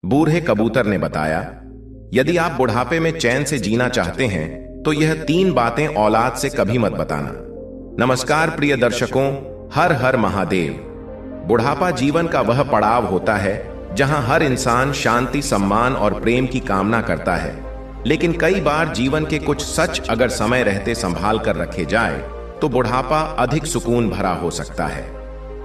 बूढ़े कबूतर ने बताया, यदि आप बुढ़ापे में चैन से जीना चाहते हैं तो यह 3 बातें औलाद से कभी मत बताना। नमस्कार प्रिय दर्शकों, हर हर महादेव। बुढ़ापा जीवन का वह पड़ाव होता है जहां हर इंसान शांति, सम्मान और प्रेम की कामना करता है, लेकिन कई बार जीवन के कुछ सच अगर समय रहते संभाल कर रखे जाए तो बुढ़ापा अधिक सुकून भरा हो सकता है।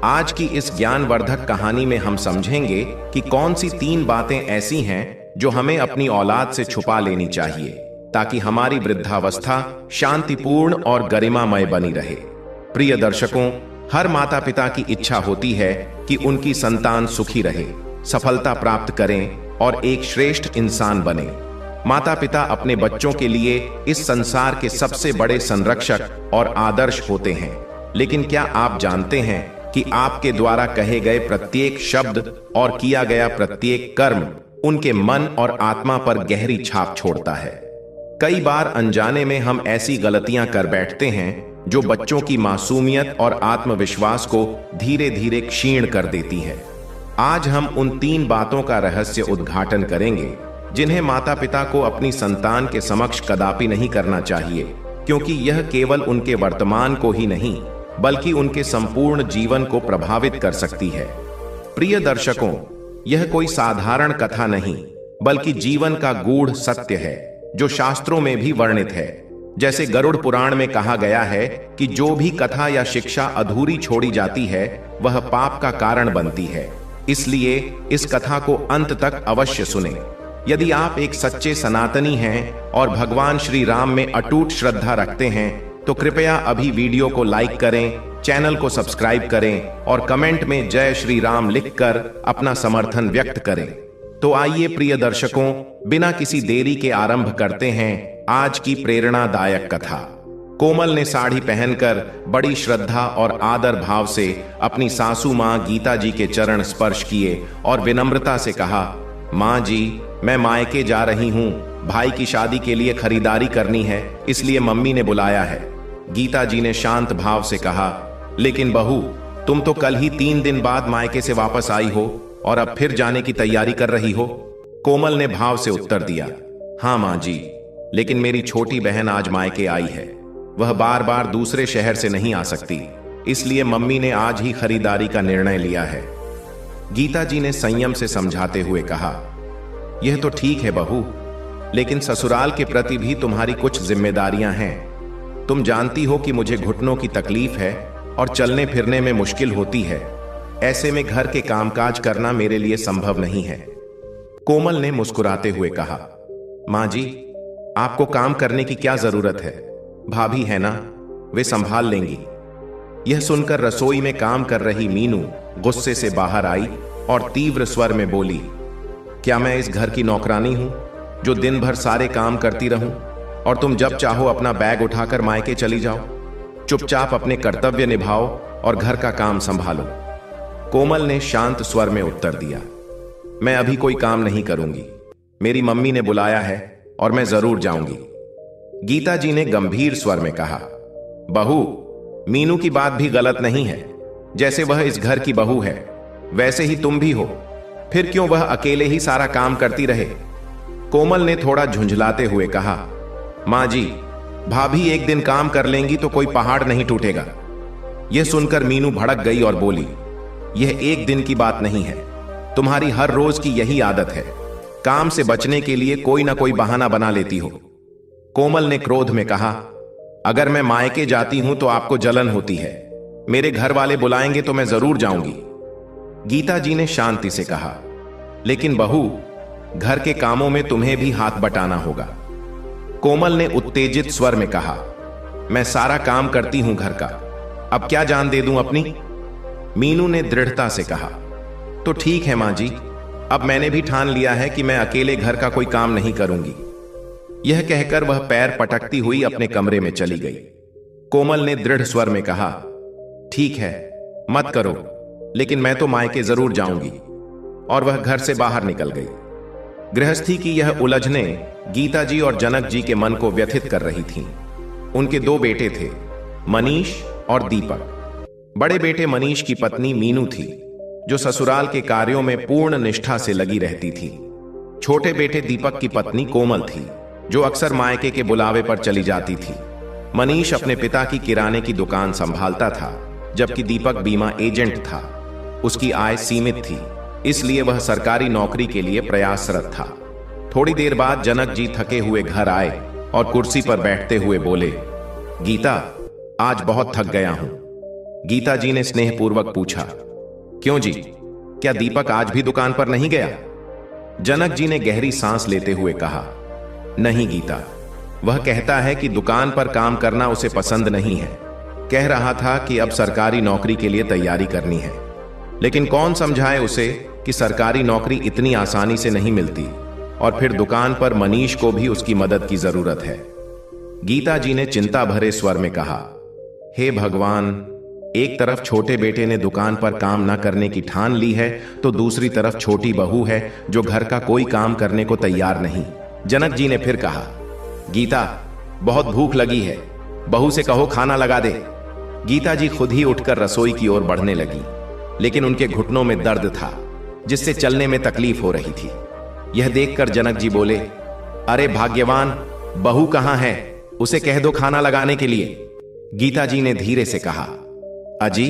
आज की इस ज्ञानवर्धक कहानी में हम समझेंगे कि कौन सी 3 बातें ऐसी हैं जो हमें अपनी औलाद से छुपा लेनी चाहिए ताकि हमारी वृद्धावस्था शांतिपूर्ण और गरिमामय बनी रहे। प्रिय दर्शकों, हर माता पिता की इच्छा होती है कि उनकी संतान सुखी रहे, सफलता प्राप्त करें और एक श्रेष्ठ इंसान बने। माता पिता अपने बच्चों के लिए इस संसार के सबसे बड़े संरक्षक और आदर्श होते हैं, लेकिन क्या आप जानते हैं कि आपके द्वारा कहे गए प्रत्येक शब्द और किया गया प्रत्येक कर्म उनके मन और आत्मा पर गहरी छाप छोड़ता है। कई बार अनजाने में हम ऐसी गलतियां कर बैठते हैं जो बच्चों की मासूमियत और आत्मविश्वास को धीरे धीरे क्षीण कर देती है। आज हम उन 3 बातों का रहस्य उद्घाटन करेंगे जिन्हें माता पिता को अपनी संतान के समक्ष कदापि नहीं करना चाहिए, क्योंकि यह केवल उनके वर्तमान को ही नहीं बल्कि उनके संपूर्ण जीवन को प्रभावित कर सकती है। प्रिय दर्शकों, यह कोई साधारण कथा नहीं बल्कि जीवन का गूढ़ सत्य है जो शास्त्रों में भी वर्णित है। जैसे गरुड़ पुराण में कहा गया है कि जो भी कथा या शिक्षा अधूरी छोड़ी जाती है वह पाप का कारण बनती है, इसलिए इस कथा को अंत तक अवश्य सुने। यदि आप एक सच्चे सनातनी हैं और भगवान श्री राम में अटूट श्रद्धा रखते हैं तो कृपया अभी वीडियो को लाइक करें, चैनल को सब्सक्राइब करें और कमेंट में जय श्री राम लिखकर अपना समर्थन व्यक्त करें। तो आइए प्रिय दर्शकों, बिना किसी देरी के आरंभ करते हैं आज की प्रेरणादायक कथा। कोमल ने साड़ी पहनकर बड़ी श्रद्धा और आदर भाव से अपनी सासू मां गीता जी के चरण स्पर्श किए और विनम्रता से कहा, मां जी, मैं मायके जा रही हूं, भाई की शादी के लिए खरीदारी करनी है, इसलिए मम्मी ने बुलाया है। गीता जी ने शांत भाव से कहा, लेकिन बहू, तुम तो कल ही 3 दिन बाद मायके से वापस आई हो और अब फिर जाने की तैयारी कर रही हो। कोमल ने भाव से उत्तर दिया, हाँ मां जी, लेकिन मेरी छोटी बहन आज मायके आई है, वह बार बार दूसरे शहर से नहीं आ सकती, इसलिए मम्मी ने आज ही खरीदारी का निर्णय लिया है। गीता जी ने संयम से समझाते हुए कहा, यह तो ठीक है बहू, लेकिन ससुराल के प्रति भी तुम्हारी कुछ जिम्मेदारियां हैं। तुम जानती हो कि मुझे घुटनों की तकलीफ है और चलने फिरने में मुश्किल होती है, ऐसे में घर के कामकाज करना मेरे लिए संभव नहीं है। कोमल ने मुस्कुराते हुए कहा, मां जी, आपको काम करने की क्या जरूरत है, भाभी है ना, वे संभाल लेंगी। यह सुनकर रसोई में काम कर रही मीनू गुस्से से बाहर आई और तीव्र स्वर में बोली, क्या मैं इस घर की नौकरानी हूं जो दिन भर सारे काम करती रहूं और तुम जब चाहो अपना बैग उठाकर मायके चली जाओ? चुपचाप अपने कर्तव्य निभाओ और घर का काम संभालो। कोमल ने शांत स्वर में उत्तर दिया, मैं अभी कोई काम नहीं करूंगी, मेरी मम्मी ने बुलाया है और मैं जरूर जाऊंगी। गीता जी ने गंभीर स्वर में कहा, बहू, मीनू की बात भी गलत नहीं है, जैसे वह इस घर की बहू है वैसे ही तुम भी हो, फिर क्यों वह अकेले ही सारा काम करती रहे? कोमल ने थोड़ा झुंझलाते हुए कहा, मां जी, भाभी एक दिन काम कर लेंगी तो कोई पहाड़ नहीं टूटेगा। यह सुनकर मीनू भड़क गई और बोली, यह एक दिन की बात नहीं है, तुम्हारी हर रोज की यही आदत है, काम से बचने के लिए कोई ना कोई बहाना बना लेती हो। कोमल ने क्रोध में कहा, अगर मैं मायके जाती हूं तो आपको जलन होती है, मेरे घर वाले बुलाएंगे तो मैं जरूर जाऊंगी। गीता जी ने शांति से कहा, लेकिन बहू, घर के कामों में तुम्हें भी हाथ बटाना होगा। कोमल ने उत्तेजित स्वर में कहा, मैं सारा काम करती हूं घर का, अब क्या जान दे दूं अपनी? मीनू ने दृढ़ता से कहा, तो ठीक है मां जी, अब मैंने भी ठान लिया है कि मैं अकेले घर का कोई काम नहीं करूंगी। यह कहकर वह पैर पटकती हुई अपने कमरे में चली गई। कोमल ने दृढ़ स्वर में कहा, ठीक है, मत करो, लेकिन मैं तो मायके जरूर जाऊंगी। और वह घर से बाहर निकल गई। गृहस्थी की यह उलझनें गीता जी और जनक जी के मन को व्यथित कर रही थीं। उनके 2 बेटे थे, मनीष और दीपक। बड़े बेटे मनीष की पत्नी मीनू थी, जो ससुराल के कार्यों में पूर्ण निष्ठा से लगी रहती थी। छोटे बेटे दीपक की पत्नी कोमल थी, जो अक्सर मायके के बुलावे पर चली जाती थी। मनीष अपने पिता की किराने की दुकान संभालता था, जबकि दीपक बीमा एजेंट था। उसकी आय सीमित थी, इसलिए वह सरकारी नौकरी के लिए प्रयासरत था। थोड़ी देर बाद जनक जी थके हुए घर आए और कुर्सी पर बैठते हुए बोले, गीता, आज बहुत थक गया हूं। गीता जी ने स्नेहपूर्वक पूछा, क्यों जी, क्या दीपक आज भी दुकान पर नहीं गया? जनक जी ने गहरी सांस लेते हुए कहा, नहीं गीता, वह कहता है कि दुकान पर काम करना उसे पसंद नहीं है। कह रहा था कि अब सरकारी नौकरी के लिए तैयारी करनी है, लेकिन कौन समझाए उसे कि सरकारी नौकरी इतनी आसानी से नहीं मिलती, और फिर दुकान पर मनीष को भी उसकी मदद की जरूरत है। गीता जी ने चिंता भरे स्वर में कहा, हे भगवान, एक तरफ छोटे बेटे ने दुकान पर काम न करने की ठान ली है, तो दूसरी तरफ छोटी बहू है जो घर का कोई काम करने को तैयार नहीं। जनक जी ने फिर कहा, गीता, बहुत भूख लगी है, बहू से कहो खाना लगा दे। गीता जी खुद ही उठकर रसोई की ओर बढ़ने लगी, लेकिन उनके घुटनों में दर्द था, जिससे चलने में तकलीफ हो रही थी। यह देखकर जनक जी बोले, अरे भाग्यवान, बहू कहां है? उसे कह दो खाना लगाने के लिए। गीता जी ने धीरे से कहा, अजी,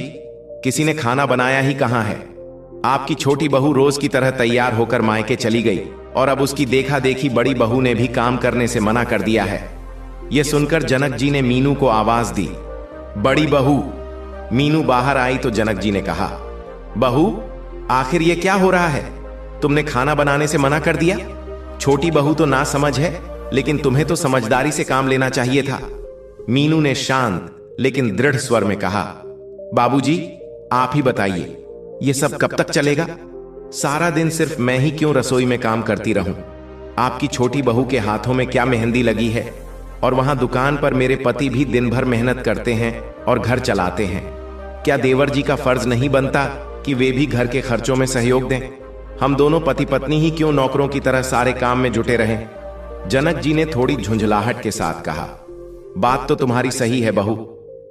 किसी ने खाना बनाया ही कहां है? आपकी छोटी बहू रोज की तरह तैयार होकर मायके चली गई, और अब उसकी देखा देखी बड़ी बहू ने भी काम करने से मना कर दिया है। यह सुनकर जनक जी ने मीनू को आवाज दी, बड़ी बहू। मीनू बाहर आई तो जनक जी ने कहा, बहू, आखिर ये क्या हो रहा है? तुमने खाना बनाने से मना कर दिया? छोटी बहू तो ना समझ है, लेकिन तुम्हें तो समझदारी से काम लेना चाहिए था। मीनू ने शांत लेकिन दृढ़ स्वर में कहा, बाबूजी, आप ही बताइए, ये सब कब तक चलेगा? सारा दिन सिर्फ मैं ही क्यों रसोई में काम करती रहूं? आपकी छोटी बहू के हाथों में क्या मेहंदी लगी है? और वहां दुकान पर मेरे पति भी दिन भर मेहनत करते हैं और घर चलाते हैं। क्या देवर जी का फर्ज नहीं बनता कि वे भी घर के खर्चों में सहयोग दें? हम दोनों पति पत्नी ही क्यों नौकरों की तरह सारे काम में जुटे रहें? जनक जी ने थोड़ी झुंझलाहट के साथ कहा, बात तो तुम्हारी सही है बहू,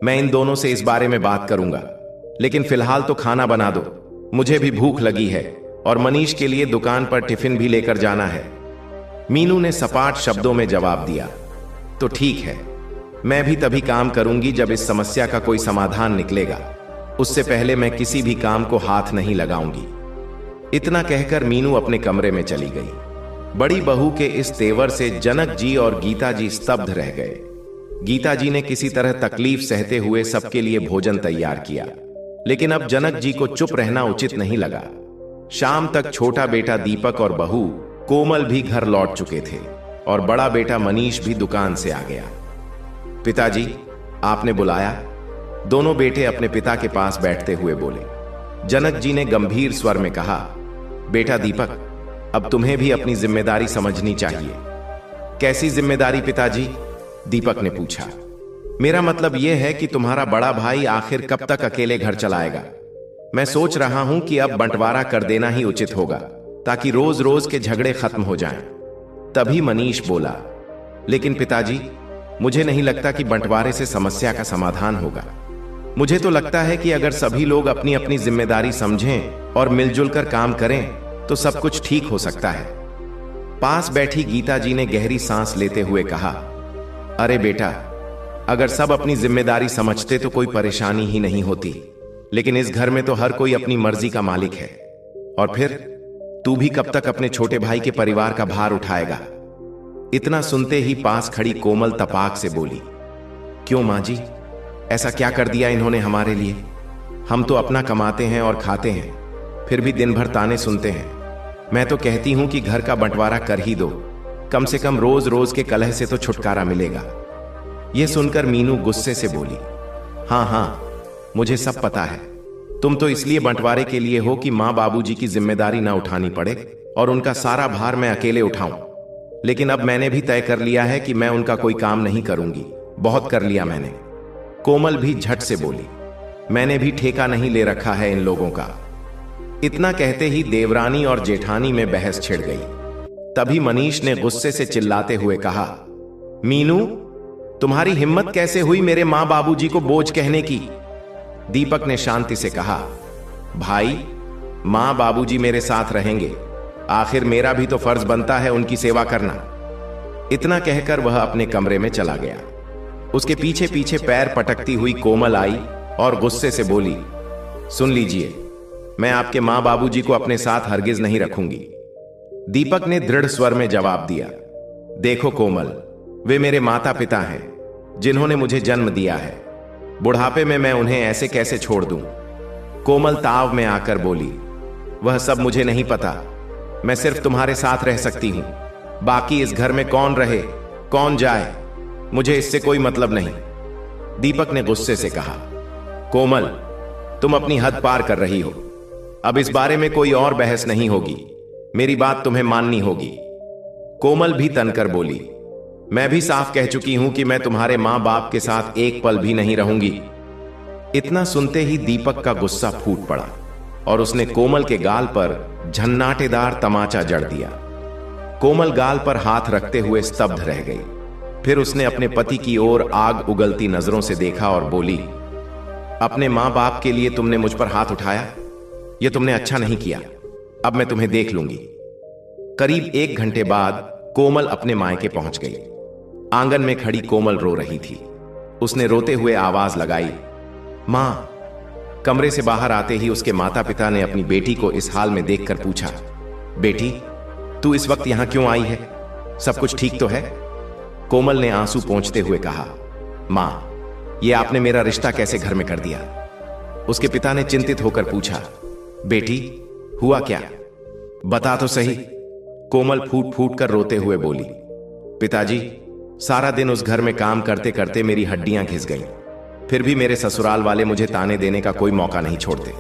मैं इन दोनों से इस बारे में बात करूंगा, लेकिन फिलहाल तो खाना बना दो, मुझे भी भूख लगी है और मनीष के लिए दुकान पर टिफिन भी लेकर जाना है। मीनू ने सपाट शब्दों में जवाब दिया, तो ठीक है, मैं भी तभी काम करूंगी जब इस समस्या का कोई समाधान निकलेगा। उससे पहले मैं किसी भी काम को हाथ नहीं लगाऊंगी। इतना कहकर मीनू अपने कमरे में चली गई। बड़ी बहू के इस तेवर से जनक जी और गीता जी स्तब्ध रह गए। गीता जी ने किसी तरह तकलीफ सहते हुए सबके लिए भोजन तैयार किया, लेकिन अब जनक जी को चुप रहना उचित नहीं लगा। शाम तक छोटा बेटा दीपक और बहू कोमल भी घर लौट चुके थे, और बड़ा बेटा मनीष भी दुकान से आ गया। पिताजी, आपने बुलाया? दोनों बेटे अपने पिता के पास बैठते हुए बोले। जनक जी ने गंभीर स्वर में कहा, बेटा दीपक, अब तुम्हें भी अपनी जिम्मेदारी समझनी चाहिए। कैसी जिम्मेदारी पिताजी? दीपक ने पूछा। मेरा मतलब यह है कि तुम्हारा बड़ा भाई आखिर कब तक अकेले घर चलाएगा? मैं सोच रहा हूं कि अब बंटवारा कर देना ही उचित होगा, ताकि रोज रोज के झगड़े खत्म हो जाएं। तभी मनीष बोला, लेकिन पिताजी, मुझे नहीं लगता कि बंटवारे से समस्या का समाधान होगा। मुझे तो लगता है कि अगर सभी लोग अपनी अपनी जिम्मेदारी समझें और मिलजुल कर काम करें तो सब कुछ ठीक हो सकता है। पास बैठी गीता जी ने गहरी सांस लेते हुए कहा, अरे बेटा, अगर सब अपनी जिम्मेदारी समझते तो कोई परेशानी ही नहीं होती, लेकिन इस घर में तो हर कोई अपनी मर्जी का मालिक है। और फिर तू भी कब तक अपने छोटे भाई के परिवार का भार उठाएगा? इतना सुनते ही पास खड़ी कोमल तपाक से बोली, क्यों मां जी, ऐसा क्या कर दिया इन्होंने हमारे लिए? हम तो अपना कमाते हैं और खाते हैं, फिर भी दिन भर ताने सुनते हैं। मैं तो कहती हूं कि घर का बंटवारा कर ही दो, कम से कम रोज रोज के कलह से तो छुटकारा मिलेगा। यह सुनकर मीनू गुस्से से बोली, हाँ हाँ, मुझे सब पता है। तुम तो इसलिए बंटवारे के लिए हो कि माँ बाबूजी की जिम्मेदारी ना उठानी पड़े और उनका सारा भार मैं अकेले उठाऊं। लेकिन अब मैंने भी तय कर लिया है कि मैं उनका कोई काम नहीं करूंगी। बहुत कर लिया मैंने। कोमल भी झट से बोली, मैंने भी ठेका नहीं ले रखा है इन लोगों का। इतना कहते ही देवरानी और जेठानी में बहस छिड़ गई। तभी मनीष ने गुस्से से चिल्लाते हुए कहा, मीनू, तुम्हारी हिम्मत कैसे हुई मेरे मां बाबूजी को बोझ कहने की? दीपक ने शांति से कहा, भाई, मां बाबूजी मेरे साथ रहेंगे, आखिर मेरा भी तो फर्ज बनता है उनकी सेवा करना। इतना कहकर वह अपने कमरे में चला गया। उसके पीछे पीछे पैर पटकती हुई कोमल आई और गुस्से से बोली, सुन लीजिए, मैं आपके मां बाबूजी को अपने साथ हरगिज नहीं रखूंगी। दीपक ने दृढ़ स्वर में जवाब दिया, देखो कोमल, वे मेरे माता पिता हैं जिन्होंने मुझे जन्म दिया है। बुढ़ापे में मैं उन्हें ऐसे कैसे छोड़ दूं? कोमल ताव में आकर बोली, वह सब मुझे नहीं पता, मैं सिर्फ तुम्हारे साथ रह सकती हूं। बाकी इस घर में कौन रहे कौन जाए मुझे इससे कोई मतलब नहीं। दीपक ने गुस्से से कहा, कोमल, तुम अपनी हद पार कर रही हो। अब इस बारे में कोई और बहस नहीं होगी, मेरी बात तुम्हें माननी होगी। कोमल भी तनकर बोली, मैं भी साफ कह चुकी हूं कि मैं तुम्हारे मां बाप के साथ एक पल भी नहीं रहूंगी। इतना सुनते ही दीपक का गुस्सा फूट पड़ा और उसने कोमल के गाल पर झन्नाटेदार तमाचा जड़ दिया। कोमल गाल पर हाथ रखते हुए स्तब्ध रह गई। फिर उसने अपने पति की ओर आग उगलती नजरों से देखा और बोली, अपने मां बाप के लिए तुमने मुझ पर हाथ उठाया, यह तुमने अच्छा नहीं किया। अब मैं तुम्हें देख लूंगी। करीब 1 घंटे बाद कोमल अपने मायके पहुंच गई। आंगन में खड़ी कोमल रो रही थी। उसने रोते हुए आवाज लगाई, मां। कमरे से बाहर आते ही उसके माता पिता ने अपनी बेटी को इस हाल में देखकर पूछा, बेटी, तू इस वक्त यहां क्यों आई है? सब कुछ ठीक तो है? कोमल ने आंसू पोंछते हुए कहा, मां, यह आपने मेरा रिश्ता कैसे घर में कर दिया? उसके पिता ने चिंतित होकर पूछा, बेटी, हुआ क्या? बता तो सही। कोमल फूट फूट कर रोते हुए बोली, पिताजी, सारा दिन उस घर में काम करते करते मेरी हड्डियां घिस गईं। फिर भी मेरे ससुराल वाले मुझे ताने देने का कोई मौका नहीं छोड़ते।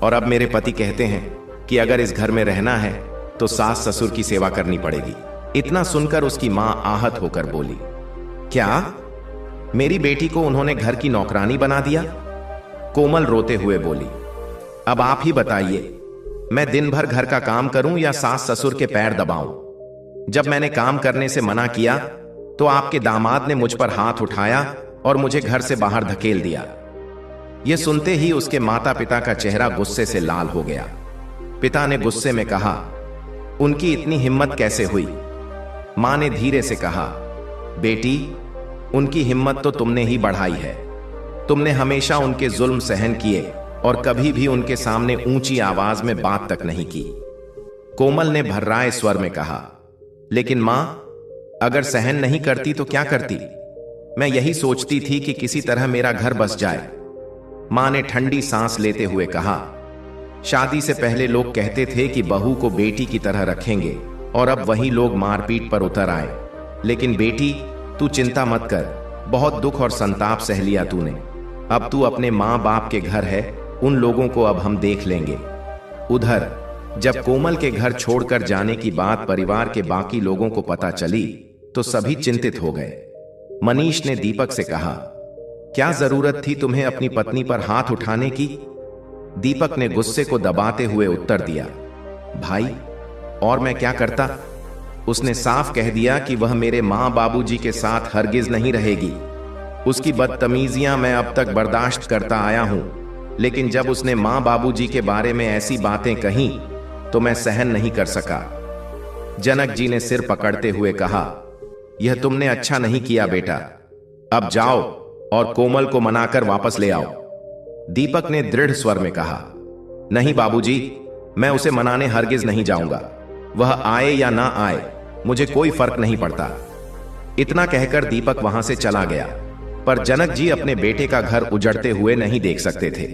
और अब मेरे पति कहते हैं कि अगर इस घर में रहना है तो सास ससुर की सेवा करनी पड़ेगी। इतना सुनकर उसकी मां आहत होकर बोली, क्या मेरी बेटी को उन्होंने घर की नौकरानी बना दिया? कोमल रोते हुए बोली, अब आप ही बताइए, मैं दिन भर घर का काम करूं या सास ससुर के पैर दबाऊं? जब मैंने काम करने से मना किया तो आपके दामाद ने मुझ पर हाथ उठाया और मुझे घर से बाहर धकेल दिया। यह सुनते ही उसके माता पिता का चेहरा गुस्से से लाल हो गया। पिता ने गुस्से में कहा, उनकी इतनी हिम्मत कैसे हुई? मां ने धीरे से कहा, बेटी, उनकी हिम्मत तो तुमने ही बढ़ाई है। तुमने हमेशा उनके जुल्म सहन किए और कभी भी उनके सामने ऊंची आवाज में बात तक नहीं की। कोमल ने भर्राए स्वर में कहा, लेकिन मां, अगर सहन नहीं करती तो क्या करती? मैं यही सोचती थी कि किसी तरह मेरा घर बस जाए। मां ने ठंडी सांस लेते हुए कहा, शादी से पहले लोग कहते थे कि बहू को बेटी की तरह रखेंगे और अब वही लोग मारपीट पर उतर आए। लेकिन बेटी, तू चिंता मत कर, बहुत दुख और संताप सह लिया तूने। अब तू अपने मां बाप के घर है, उन लोगों को अब हम देख लेंगे। उधर जब कोमल के घर छोड़कर जाने की बात परिवार के बाकी लोगों को पता चली तो सभी चिंतित हो गए। मनीष ने दीपक से कहा, क्या जरूरत थी तुम्हें अपनी पत्नी पर हाथ उठाने की? दीपक ने गुस्से को दबाते हुए उत्तर दिया, भाई, और मैं क्या करता? उसने साफ कह दिया कि वह मेरे मां बाबूजी के साथ हरगिज नहीं रहेगी। उसकी बदतमीजियां मैं अब तक बर्दाश्त करता आया हूं, लेकिन जब उसने मां बाबूजी के बारे में ऐसी बातें कहीं तो मैं सहन नहीं कर सका। जनक जी ने सिर पकड़ते हुए कहा, यह तुमने अच्छा नहीं किया बेटा। अब जाओ और कोमल को मनाकर वापस ले आओ। दीपक ने दृढ़ स्वर में कहा, नहीं बाबूजी, मैं उसे मनाने हरगिज नहीं जाऊंगा। वह आए या ना आए, मुझे कोई फर्क नहीं पड़ता। इतना कहकर दीपक वहां से चला गया। पर जनक जी अपने बेटे का घर उजड़ते हुए नहीं देख सकते थे,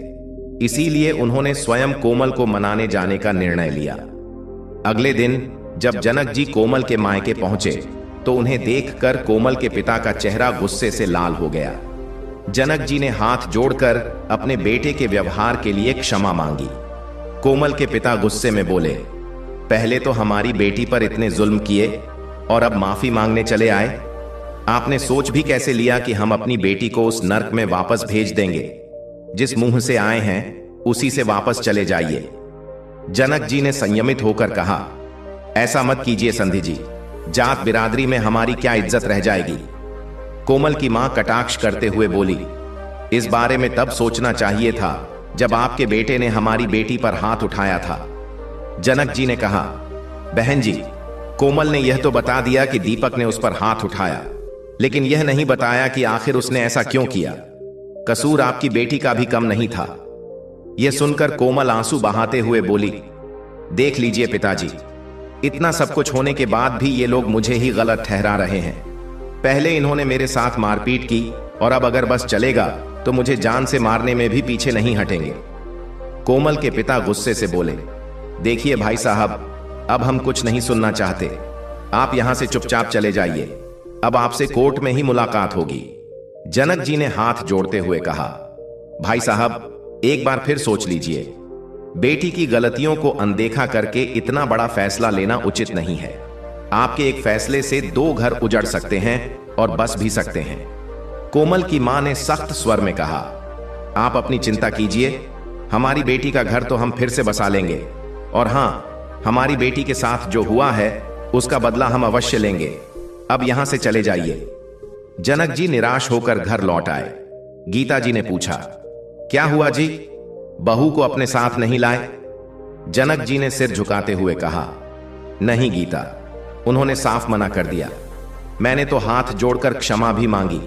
इसीलिए उन्होंने स्वयं कोमल को मनाने जाने का निर्णय लिया। अगले दिन जब जनक जी कोमल के मायके पहुंचे तो उन्हें देखकर कोमल के पिता का चेहरा गुस्से से लाल हो गया। जनक जी ने हाथ जोड़कर अपने बेटे के व्यवहार के लिए क्षमा मांगी। कोमल के पिता गुस्से में बोले, पहले तो हमारी बेटी पर इतने जुल्म किए और अब माफी मांगने चले आए। आपने सोच भी कैसे लिया कि हम अपनी बेटी को उस नर्क में वापस भेज देंगे? जिस मुंह से आए हैं उसी से वापस चले जाइए। जनक जी ने संयमित होकर कहा, ऐसा मत कीजिए संधि जी, जात बिरादरी में हमारी क्या इज्जत रह जाएगी? कोमल की मां कटाक्ष करते हुए बोली, इस बारे में तब सोचना चाहिए था जब आपके बेटे ने हमारी बेटी पर हाथ उठाया था। जनक जी ने कहा, बहन जी, कोमल ने यह तो बता दिया कि दीपक ने उस पर हाथ उठाया, लेकिन यह नहीं बताया कि आखिर उसने ऐसा क्यों किया। कसूर आपकी बेटी का भी कम नहीं था। यह सुनकर कोमल आंसू बहाते हुए बोली, देख लीजिए पिताजी, इतना सब कुछ होने के बाद भी ये लोग मुझे ही गलत ठहरा रहे हैं। पहले इन्होंने मेरे साथ मारपीट की और अब अगर बस चलेगा तो मुझे जान से मारने में भी पीछे नहीं हटेंगे। कोमल के पिता गुस्से से बोले, देखिए भाई साहब, अब हम कुछ नहीं सुनना चाहते। आप यहां से चुपचाप चले जाइए। अब आपसे कोर्ट में ही मुलाकात होगी। जनक जी ने हाथ जोड़ते हुए कहा, भाई साहब, एक बार फिर सोच लीजिए। बेटी की गलतियों को अनदेखा करके इतना बड़ा फैसला लेना उचित नहीं है। आपके एक फैसले से 2 घर उजड़ सकते हैं और बस भी सकते हैं। कोमल की मां ने सख्त स्वर में कहा, आप अपनी चिंता कीजिए, हमारी बेटी का घर तो हम फिर से बसा लेंगे, और हां, हमारी बेटी के साथ जो हुआ है उसका बदला हम अवश्य लेंगे। अब यहां से चले जाइए। जनक जी निराश होकर घर लौट आए। गीता जी ने पूछा, क्या हुआ जी, बहू को अपने साथ नहीं लाए? जनक जी ने सिर झुकाते हुए कहा, नहीं गीता, उन्होंने साफ मना कर दिया। मैंने तो हाथ जोड़कर क्षमा भी मांगी,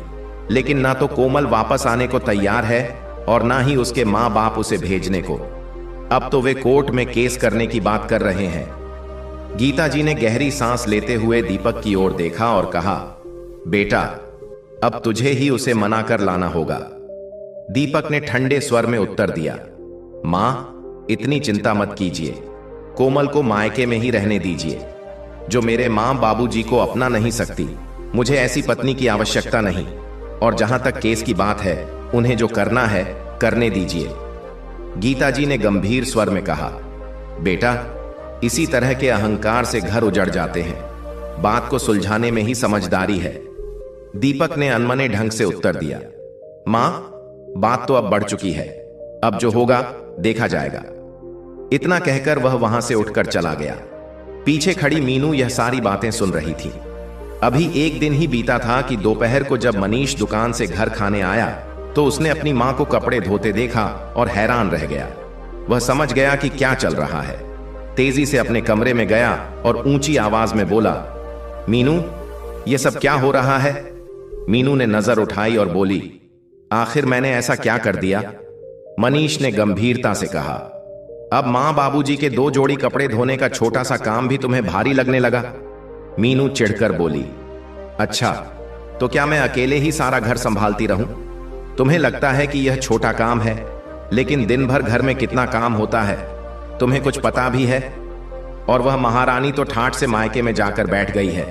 लेकिन ना तो कोमल वापस आने को तैयार है और ना ही उसके मां बाप उसे भेजने को। अब तो वे कोर्ट में केस करने की बात कर रहे हैं। गीता जी ने गहरी सांस लेते हुए दीपक की ओर देखा और कहा, बेटा, अब तुझे ही उसे मना कर लाना होगा। दीपक ने ठंडे स्वर में उत्तर दिया, मां, इतनी चिंता मत कीजिए। कोमल को मायके में ही रहने दीजिए। जो मेरे मां बाबूजी को अपना नहीं सकती, मुझे ऐसी पत्नी की आवश्यकता नहीं। और जहां तक केस की बात है, उन्हें जो करना है करने दीजिए। गीता जी ने गंभीर स्वर में कहा, बेटा, इसी तरह के अहंकार से घर उजड़ जाते हैं। बात को सुलझाने में ही समझदारी है। दीपक ने अनमने ढंग से उत्तर दिया, मां, बात तो अब बढ़ चुकी है, अब जो होगा देखा जाएगा। इतना कहकर वह वहां से उठकर चला गया। पीछे खड़ी मीनू यह सारी बातें सुन रही थी। अभी एक दिन ही बीता था कि दोपहर को जब मनीष दुकान से घर खाने आया तो उसने अपनी मां को कपड़े धोते देखा और हैरान रह गया। वह समझ गया कि क्या चल रहा है। तेजी से अपने कमरे में गया और ऊंची आवाज में बोला, मीनू, यह सब क्या हो रहा है? मीनू ने नजर उठाई और बोली, आखिर मैंने ऐसा क्या कर दिया? मनीष ने गंभीरता से कहा, अब मां बाबूजी के 2 जोड़ी कपड़े धोने का छोटा सा काम भी तुम्हें भारी लगने लगा? मीनू चिढ़कर बोली, अच्छा, तो क्या मैं अकेले ही सारा घर संभालती रहूं? तुम्हें लगता है कि यह छोटा काम है, लेकिन दिन भर घर में कितना काम होता है तुम्हें कुछ पता भी है? और वह महारानी तो ठाठ से मायके में जाकर बैठ गई है।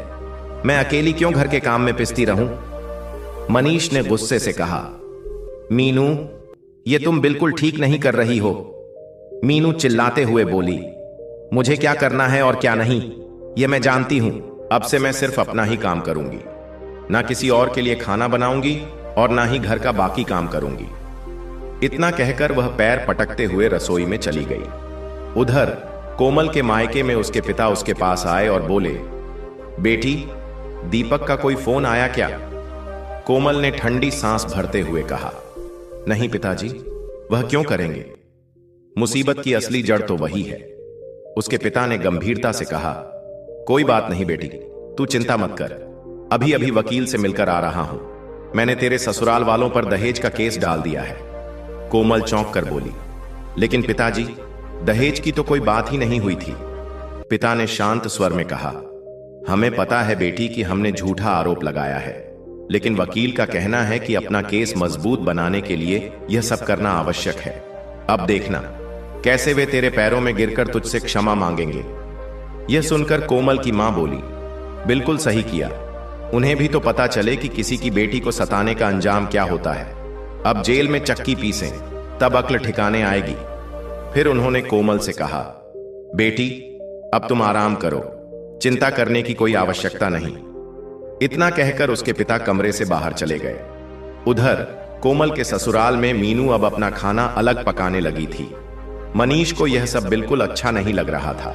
मैं अकेली क्यों घर के काम में पिसती रहूं? मनीष ने गुस्से से कहा, मीनू, ये तुम बिल्कुल ठीक नहीं कर रही हो। मीनू चिल्लाते हुए बोली, मुझे क्या करना है और क्या नहीं, यह मैं जानती हूं। अब से मैं सिर्फ अपना ही काम करूंगी, ना किसी और के लिए खाना बनाऊंगी और ना ही घर का बाकी काम करूंगी। इतना कहकर वह पैर पटकते हुए रसोई में चली गई। उधर कोमल के मायके में उसके पिता उसके पास आए और बोले, बेटी, दीपक का कोई फोन आया क्या? कोमल ने ठंडी सांस भरते हुए कहा, नहीं पिताजी, वह क्यों करेंगे? मुसीबत की असली जड़ तो वही है। उसके पिता ने गंभीरता से कहा, कोई बात नहीं बेटी, तू चिंता मत कर। अभी अभी वकील से मिलकर आ रहा हूं। मैंने तेरे ससुराल वालों पर दहेज का केस डाल दिया है। कोमल चौंक कर बोली, लेकिन पिताजी, दहेज की तो कोई बात ही नहीं हुई थी। पिता ने शांत स्वर में कहा, हमें पता है बेटी कि हमने झूठा आरोप लगाया है, लेकिन वकील का कहना है कि अपना केस मजबूत बनाने के लिए यह सब करना आवश्यक है। अब देखना कैसे वे तेरे पैरों में गिरकर तुझसे क्षमा मांगेंगे। यह सुनकर कोमल की मां बोली, बिल्कुल सही किया। उन्हें भी तो पता चले कि किसी की बेटी को सताने का अंजाम क्या होता है। अब जेल में चक्की पीसें, तब अक्ल ठिकाने आएगी। फिर उन्होंने कोमल से कहा, बेटी, अब तुम आराम करो, चिंता करने की कोई आवश्यकता नहीं। इतना कहकर उसके पिता कमरे से बाहर चले गए। उधर कोमल के ससुराल में मीनू अब अपना खाना अलग पकाने लगी थी। मनीष को यह सब बिल्कुल अच्छा नहीं लग रहा था।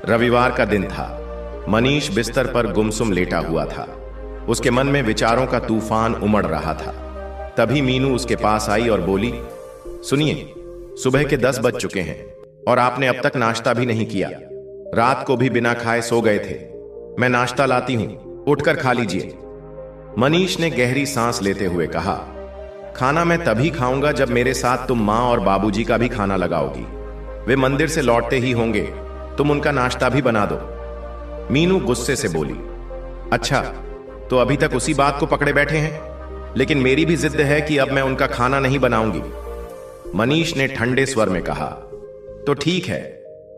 रविवार का दिन था। मनीष बिस्तर पर गुमसुम लेटा हुआ था। उसके मन में विचारों का तूफान उमड़ रहा था। तभी मीनू उसके पास आई और बोली, सुनिए, सुबह के 10 बज चुके हैं और आपने अब तक नाश्ता भी नहीं किया। रात को भी बिना खाए सो गए थे। मैं नाश्ता लाती हूं, उठकर खा लीजिए। मनीष ने गहरी सांस लेते हुए कहा, खाना मैं तभी खाऊंगा जब मेरे साथ तुम माँ और बाबूजी का भी खाना लगाओगी। वे मंदिर से लौटते ही होंगे, तुम उनका नाश्ता भी बना दो। मीनू गुस्से से बोली, अच्छा तो अभी तक उसी बात को पकड़े बैठे हैं? लेकिन मेरी भी जिद है कि अब मैं उनका खाना नहीं बनाऊंगी। मनीष ने ठंडे स्वर में कहा, तो ठीक है,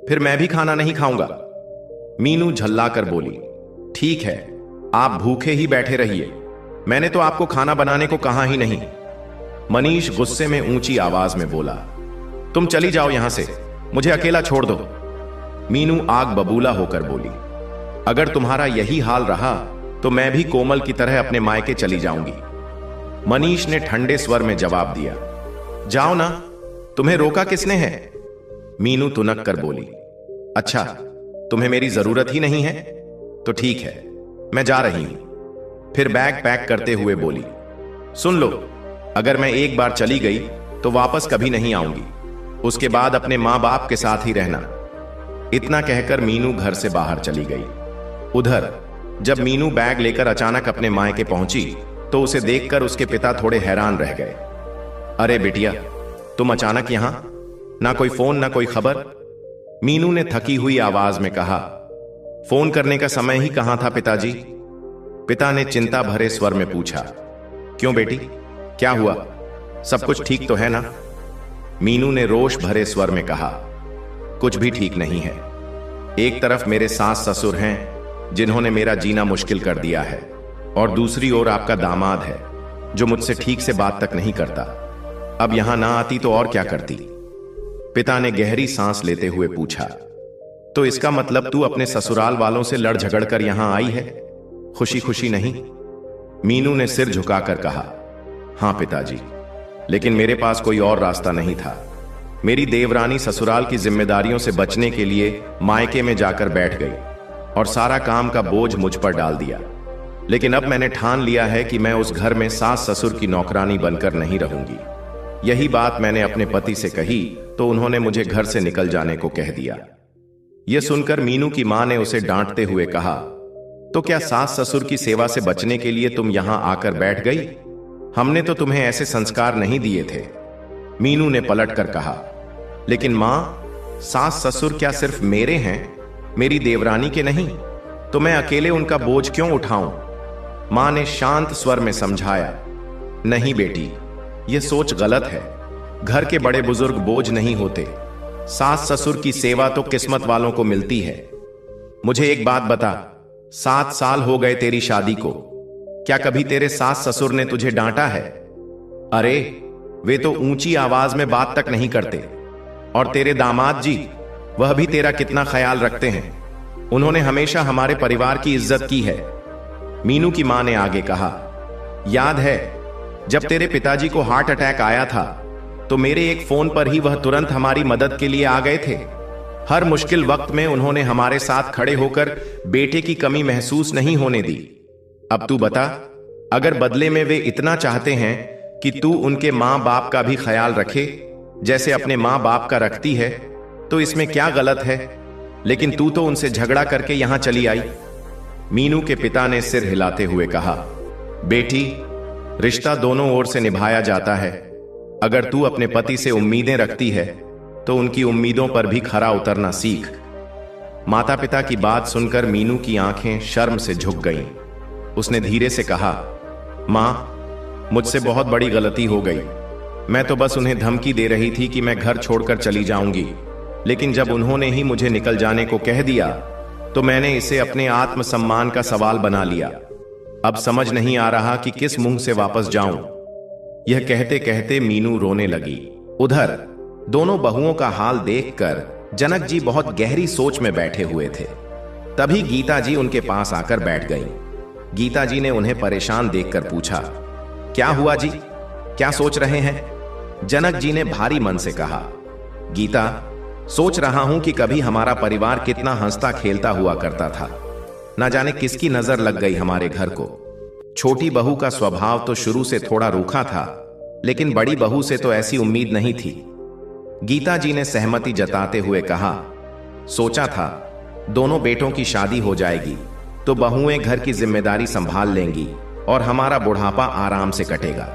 फिर मैं भी खाना नहीं खाऊंगा। मीनू झल्लाकर बोली, ठीक है, आप भूखे ही बैठे रहिए, मैंने तो आपको खाना बनाने को कहा ही नहीं। मनीष गुस्से में ऊंची आवाज में बोला, तुम चली जाओ यहां से, मुझे अकेला छोड़ दो। मीनू आग बबूला होकर बोली, अगर तुम्हारा यही हाल रहा तो मैं भी कोमल की तरह अपने मायके चली जाऊंगी। मनीष ने ठंडे स्वर में जवाब दिया, जाओ ना, तुम्हें रोका किसने है? मीनू तुनक कर बोली, अच्छा तुम्हें मेरी जरूरत ही नहीं है? तो ठीक है, मैं जा रही हूं। फिर बैग पैक करते हुए बोली, सुन लो, अगर मैं एक बार चली गई तो वापस कभी नहीं आऊंगी, उसके बाद अपने मां बाप के साथ ही रहना। इतना कहकर मीनू घर से बाहर चली गई। उधर जब मीनू बैग लेकर अचानक अपने मायके पहुंची तो उसे देखकर उसके पिता थोड़े हैरान रह गए। अरे बिटिया, तुम अचानक यहां, ना कोई फोन ना कोई खबर? मीनू ने थकी हुई आवाज में कहा, फोन करने का समय ही कहां था पिताजी? पिता ने चिंता भरे स्वर में पूछा, क्यों बेटी, क्या हुआ? सब कुछ ठीक तो है ना? मीनू ने रोष भरे स्वर में कहा, कुछ भी ठीक नहीं है। एक तरफ मेरे सास ससुर हैं जिन्होंने मेरा जीना मुश्किल कर दिया है, और दूसरी ओर आपका दामाद है जो मुझसे ठीक से बात तक नहीं करता। अब यहां ना आती तो और क्या करती? पिता ने गहरी सांस लेते हुए पूछा, तो इसका मतलब तू अपने ससुराल वालों से लड़ झगड़ कर यहां आई है, खुशी खुशी नहीं? मीनू ने सिर झुकाकर कहा, हां पिताजी, लेकिन मेरे पास कोई और रास्ता नहीं था। मेरी देवरानी ससुराल की जिम्मेदारियों से बचने के लिए मायके में जाकर बैठ गई और सारा काम का बोझ मुझ पर डाल दिया। लेकिन अब मैंने ठान लिया है कि मैं उस घर में सास ससुर की नौकरानी बनकर नहीं रहूंगी। यही बात मैंने अपने पति से कही तो उन्होंने मुझे घर से निकल जाने को कह दिया। यह सुनकर मीनू की मां ने उसे डांटते हुए कहा, तो क्या सास ससुर की सेवा से बचने के लिए तुम यहां आकर बैठ गई? हमने तो तुम्हें ऐसे संस्कार नहीं दिए थे। मीनू ने पलटकर कहा, लेकिन मां, सास ससुर क्या सिर्फ मेरे हैं, मेरी देवरानी के नहीं? तो मैं अकेले उनका बोझ क्यों उठाऊं? मां ने शांत स्वर में समझाया, नहीं बेटी, यह सोच गलत है। घर के बड़े बुजुर्ग बोझ नहीं होते, सास ससुर की सेवा तो किस्मत वालों को मिलती है। मुझे एक बात बता, 7 साल हो गए तेरी शादी को, क्या कभी तेरे सास ससुर ने तुझे डांटा है? अरे वे तो ऊंची आवाज में बात तक नहीं करते। और तेरे दामाद जी, वह भी तेरा कितना ख्याल रखते हैं, उन्होंने हमेशा हमारे परिवार की इज्जत की है। मीनू की मां ने आगे कहा, याद है जब तेरे पिताजी को हार्ट अटैक आया था तो मेरे एक फोन पर ही वह तुरंत हमारी मदद के लिए आ गए थे। हर मुश्किल वक्त में उन्होंने हमारे साथ खड़े होकर बेटे की कमी महसूस नहीं होने दी। अब तू बता, अगर बदले में वे इतना चाहते हैं कि तू उनके मां बाप का भी ख्याल रखे जैसे अपने मां बाप का रखती है, तो इसमें क्या गलत है? लेकिन तू तो उनसे झगड़ा करके यहां चली आई। मीनू के पिता ने सिर हिलाते हुए कहा, बेटी, रिश्ता दोनों ओर से निभाया जाता है। अगर तू अपने पति से उम्मीदें रखती है तो उनकी उम्मीदों पर भी खरा उतरना सीख। माता पिता की बात सुनकर मीनू की आंखें शर्म से झुक गईं। उसने धीरे से कहा, मां, मुझसे बहुत बड़ी गलती हो गई। मैं तो बस उन्हें धमकी दे रही थी कि मैं घर छोड़कर चली जाऊंगी, लेकिन जब उन्होंने ही मुझे निकल जाने को कह दिया तो मैंने इसे अपने आत्मसम्मान का सवाल बना लिया। अब समझ नहीं आ रहा कि किस मुंह से वापस जाऊं। यह कहते कहते मीनू रोने लगी। उधर दोनों बहुओं का हाल देखकर जनक जी बहुत गहरी सोच में बैठे हुए थे। तभी गीता जी उनके पास आकर बैठ गईं। गीता जी ने उन्हें परेशान देखकर पूछा, क्या हुआ जी, क्या सोच रहे हैं? जनक जी ने भारी मन से कहा, गीता, सोच रहा हूं कि कभी हमारा परिवार कितना हंसता खेलता हुआ करता था। ना जाने किसकी नजर लग गई हमारे घर को। छोटी बहू का स्वभाव तो शुरू से थोड़ा रूखा था, लेकिन बड़ी बहू से तो ऐसी उम्मीद नहीं थी। गीता जी ने सहमति जताते हुए कहा, सोचा था दोनों बेटों की शादी हो जाएगी तो बहुएं घर की जिम्मेदारी संभाल लेंगी और हमारा बुढ़ापा आराम से कटेगा।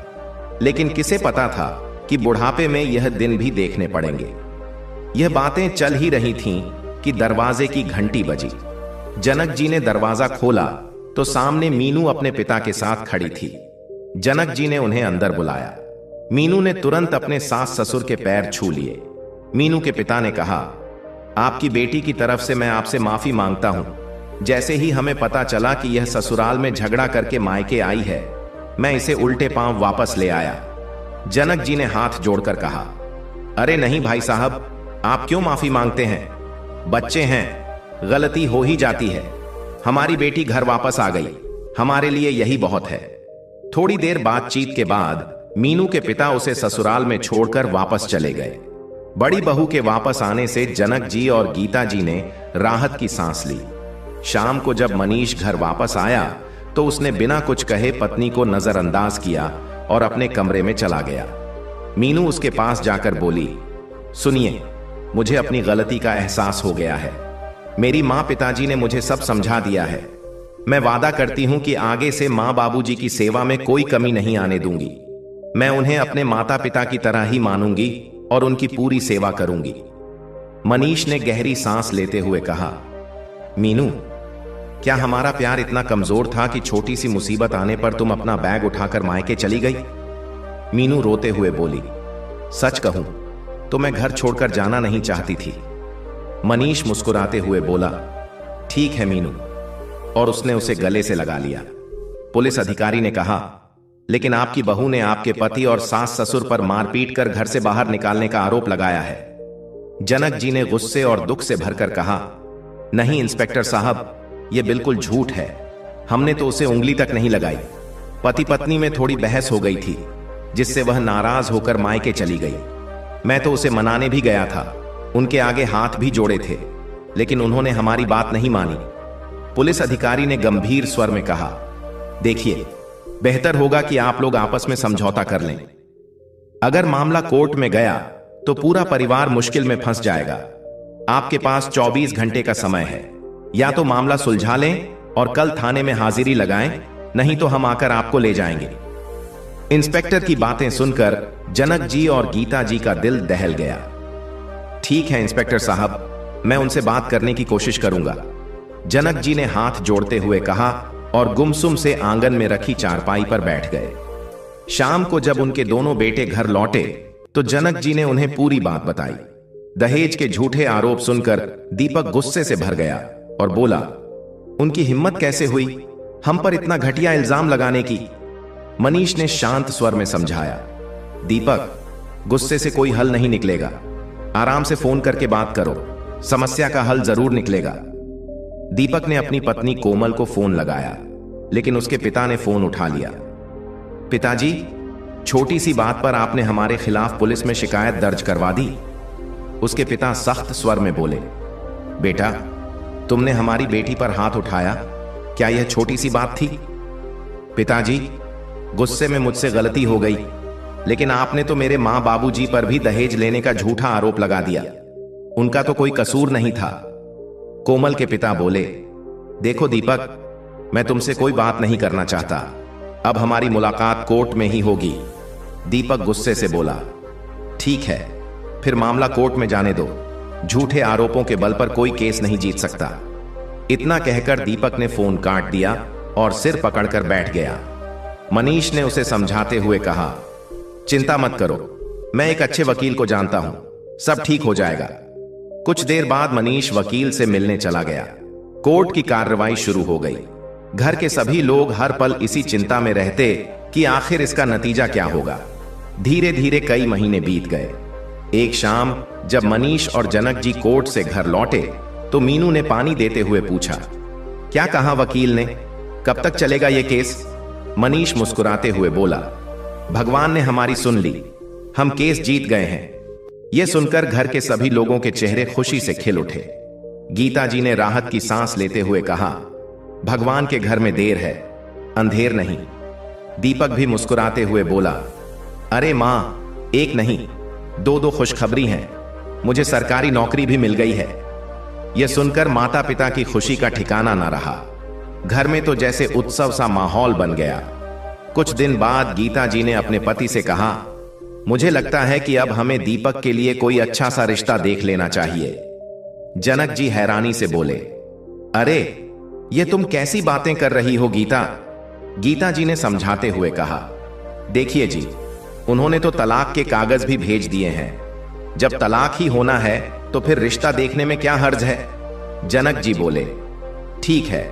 लेकिन किसे पता था कि बुढ़ापे में यह दिन भी देखने पड़ेंगे। यह बातें चल ही रही थीं कि दरवाजे की घंटी बजी। जनक जी ने दरवाजा खोला तो सामने मीनू अपने पिता के साथ खड़ी थी। जनक जी ने उन्हें अंदर बुलाया। मीनू ने तुरंत अपने सास ससुर के पैर छू लिए। मीनू के पिता ने कहा, आपकी बेटी की तरफ से मैं आपसे माफी मांगता हूं। जैसे ही हमें पता चला कि यह ससुराल में झगड़ा करके मायके आई है, मैं इसे उल्टे पांव वापस ले आया। जनक जी ने हाथ जोड़कर कहा, अरे नहीं भाई साहब, आप क्यों माफी मांगते हैं? बच्चे हैं, गलती हो ही जाती है। हमारी बेटी घर वापस आ गई, हमारे लिए यही बहुत है। थोड़ी देर बातचीत के बाद मीनू के पिता उसे ससुराल में छोड़कर वापस चले गए। बड़ी बहू के वापस आने से जनक जी और गीता जी ने राहत की सांस ली। शाम को जब मनीष घर वापस आया तो उसने बिना कुछ कहे पत्नी को नजरअंदाज किया और अपने कमरे में चला गया। मीनू उसके पास जाकर बोली, सुनिए, मुझे अपनी गलती का एहसास हो गया है। मेरी माँ पिताजी ने मुझे सब समझा दिया है। मैं वादा करती हूं कि आगे से माँ बाबूजी की सेवा में कोई कमी नहीं आने दूंगी। मैं उन्हें अपने माता पिता की तरह ही मानूंगी और उनकी पूरी सेवा करूंगी। मनीष ने गहरी सांस लेते हुए कहा, मीनू, क्या हमारा प्यार इतना कमजोर था कि छोटी सी मुसीबत आने पर तुम अपना बैग उठाकर मायके चली गई? मीनू रोते हुए बोली, सच कहूं तो मैं घर छोड़कर जाना नहीं चाहती थी। मनीष मुस्कुराते हुए बोला, ठीक है मीनू, और उसने उसे गले से लगा लिया। पुलिस अधिकारी ने कहा, लेकिन आपकी बहू ने आपके पति और सास ससुर पर मारपीट कर घर से बाहर निकालने का आरोप लगाया है। जनक जी ने गुस्से और दुख से भरकर कहा, नहीं इंस्पेक्टर साहब, यह बिल्कुल झूठ है। हमने तो उसे उंगली तक नहीं लगाई। पति पत्नी में थोड़ी बहस हो गई थी, जिससे वह नाराज होकर मायके चली गई। मैं तो उसे मनाने भी गया था, उनके आगे हाथ भी जोड़े थे, लेकिन उन्होंने हमारी बात नहीं मानी। पुलिस अधिकारी ने गंभीर स्वर में कहा, देखिए, बेहतर होगा कि आप लोग आपस में समझौता कर लें। अगर मामला कोर्ट में गया तो पूरा परिवार मुश्किल में फंस जाएगा। आपके पास 24 घंटे का समय है। या तो मामला सुलझा लें और कल थाने में हाजिरी लगाएं, नहीं तो हम आकर आपको ले जाएंगे। इंस्पेक्टर की बातें सुनकर जनक जी और गीता जी का दिल दहल गया। ठीक है इंस्पेक्टर साहब, मैं उनसे बात करने की कोशिश करूंगा, जनक जी ने हाथ जोड़ते हुए कहा और गुमसुम से आंगन में रखी चारपाई पर बैठ गए। शाम को जब उनके दोनों बेटे घर लौटे तो जनक जी ने उन्हें पूरी बात बताई। दहेज के झूठे आरोप सुनकर दीपक गुस्से से भर गया और बोला, उनकी हिम्मत कैसे हुई हम पर इतना घटिया इल्जाम लगाने की? मनीष ने शांत स्वर में समझाया, दीपक, गुस्से से कोई हल नहीं निकलेगा। आराम से फोन करके बात करो, समस्या का हल जरूर निकलेगा। दीपक ने अपनी पत्नी कोमल को फोन लगाया, लेकिन उसके पिता ने फोन उठा लिया। पिताजी, छोटी सी बात पर आपने हमारे खिलाफ पुलिस में शिकायत दर्ज करवा दी। उसके पिता सख्त स्वर में बोले, बेटा, तुमने हमारी बेटी पर हाथ उठाया, क्या यह छोटी सी बात थी? पिताजी, गुस्से में मुझसे गलती हो गई, लेकिन आपने तो मेरे मां बाबूजी पर भी दहेज लेने का झूठा आरोप लगा दिया। उनका तो कोई कसूर नहीं था। कोमल के पिता बोले, देखो दीपक, मैं तुमसे कोई बात नहीं करना चाहता। अब हमारी मुलाकात कोर्ट में ही होगी। दीपक गुस्से से बोला, ठीक है, फिर मामला कोर्ट में जाने दो। झूठे आरोपों के बल पर कोई केस नहीं जीत सकता। इतना कहकर दीपक ने फोन काट दिया और सिर पकड़कर बैठ गया। मनीष ने उसे समझाते हुए कहा, चिंता मत करो, मैं एक अच्छे वकील को जानता हूं, सब ठीक हो जाएगा। कुछ देर बाद मनीष वकील से मिलने चला गया। कोर्ट की कार्रवाई शुरू हो गई। घर के सभी लोग हर पल इसी चिंता में रहते कि आखिर इसका नतीजा क्या होगा। धीरे धीरे कई महीने बीत गए। एक शाम जब मनीष और जनक जी कोर्ट से घर लौटे तो मीनू ने पानी देते हुए पूछा, क्या कहा वकील ने, कब तक चलेगा यह केस? मनीष मुस्कुराते हुए बोला, भगवान ने हमारी सुन ली, हम केस जीत गए हैं। यह सुनकर घर के सभी लोगों के चेहरे खुशी से खिल उठे। गीता जी ने राहत की सांस लेते हुए कहा, भगवान के घर में देर है, अंधेर नहीं। दीपक भी मुस्कुराते हुए बोला, अरे मां, एक नहीं, दो खुशखबरी हैं, मुझे सरकारी नौकरी भी मिल गई है। यह सुनकर माता पिता की खुशी का ठिकाना न रहा। घर में तो जैसे उत्सव सा माहौल बन गया। कुछ दिन बाद गीता जी ने अपने पति से कहा, मुझे लगता है कि अब हमें दीपक के लिए कोई अच्छा सा रिश्ता देख लेना चाहिए। जनक जी हैरानी से बोले, अरे ये तुम कैसी बातें कर रही हो गीता? गीता जी ने समझाते हुए कहा, देखिए जी, उन्होंने तो तलाक के कागज भी भेज दिए हैं। जब तलाक ही होना है तो फिर रिश्ता देखने में क्या हर्ज है? जनक जी बोले, ठीक है,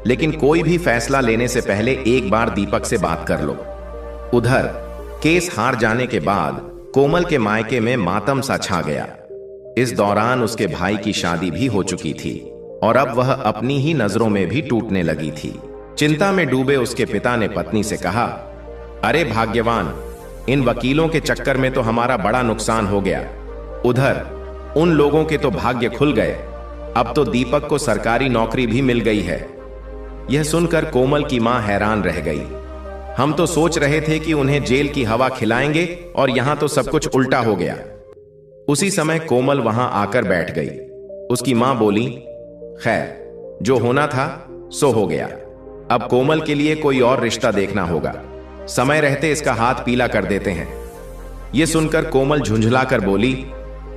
लेकिन कोई भी फैसला लेने से पहले एक बार दीपक से बात कर लो। उधर केस हार जाने के बाद कोमल के मायके में मातम सा छा गया। इस दौरान उसके भाई की शादी भी हो चुकी थी और अब वह अपनी ही नजरों में भी टूटने लगी थी। चिंता में डूबे उसके पिता ने पत्नी से कहा, अरे भाग्यवान, इन वकीलों के चक्कर में तो हमारा बड़ा नुकसान हो गया। उधर उन लोगों के तो भाग्य खुल गए, अब तो दीपक को सरकारी नौकरी भी मिल गई है। यह सुनकर कोमल की मां हैरान रह गई। हम तो सोच रहे थे कि उन्हें जेल की हवा खिलाएंगे और यहां तो सब कुछ उल्टा हो गया। उसी समय कोमल वहां आकर बैठ गई। उसकी मां बोली, खैर, जो होना था सो हो गया। अब कोमल के लिए कोई और रिश्ता देखना होगा। समय रहते इसका हाथ पीला कर देते हैं। यह सुनकर कोमल झुंझलाकर बोली,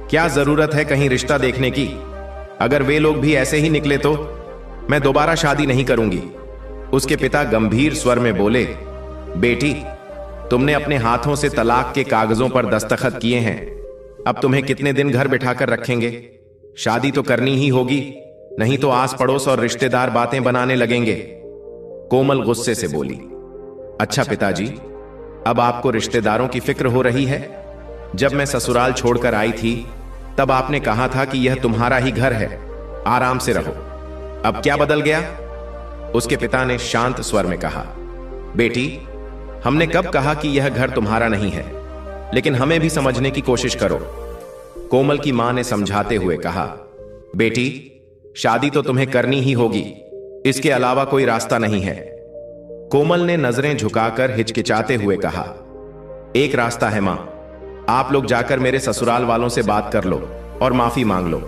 क्या जरूरत है कहीं रिश्ता देखने की? अगर वे लोग भी ऐसे ही निकले तो मैं दोबारा शादी नहीं करूंगी। उसके पिता गंभीर स्वर में बोले, बेटी, तुमने अपने हाथों से तलाक के कागजों पर दस्तखत किए हैं। अब तुम्हें कितने दिन घर बिठाकर रखेंगे? शादी तो करनी ही होगी, नहीं तो आस पड़ोस और रिश्तेदार बातें बनाने लगेंगे। कोमल गुस्से से बोली, अच्छा पिताजी, अब आपको रिश्तेदारों की फिक्र हो रही है? जब मैं ससुराल छोड़कर आई थी तब आपने कहा था कि यह तुम्हारा ही घर है, आराम से रहो। अब क्या बदल गया? उसके पिता ने शांत स्वर में कहा, बेटी, हमने कब कहा कि यह घर तुम्हारा नहीं है? लेकिन हमें भी समझने की कोशिश करो। कोमल की मां ने समझाते हुए कहा, बेटी, शादी तो तुम्हें करनी ही होगी, इसके अलावा कोई रास्ता नहीं है। कोमल ने नजरें झुकाकर हिचकिचाते हुए कहा, एक रास्ता है मां, आप लोग जाकर मेरे ससुराल वालों से बात कर लो और माफी मांग लो।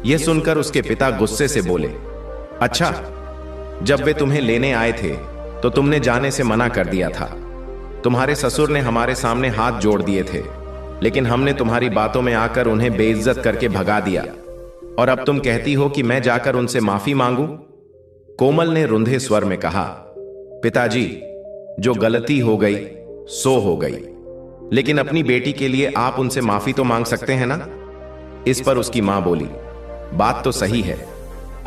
यह सुनकर उसके पिता गुस्से से बोले, अच्छा, जब वे तुम्हें लेने आए थे तो तुमने जाने से मना कर दिया था। तुम्हारे ससुर ने हमारे सामने हाथ जोड़ दिए थे, लेकिन हमने तुम्हारी बातों में आकर उन्हें बेइज्जत करके भगा दिया, और अब तुम कहती हो कि मैं जाकर उनसे माफी मांगू? कोमल ने रुंधे स्वर में कहा, पिताजी, जो गलती हो गई सो हो गई, लेकिन अपनी बेटी के लिए आप उनसे माफी तो मांग सकते हैं ना? इस पर उसकी मां बोली, बात तो सही है,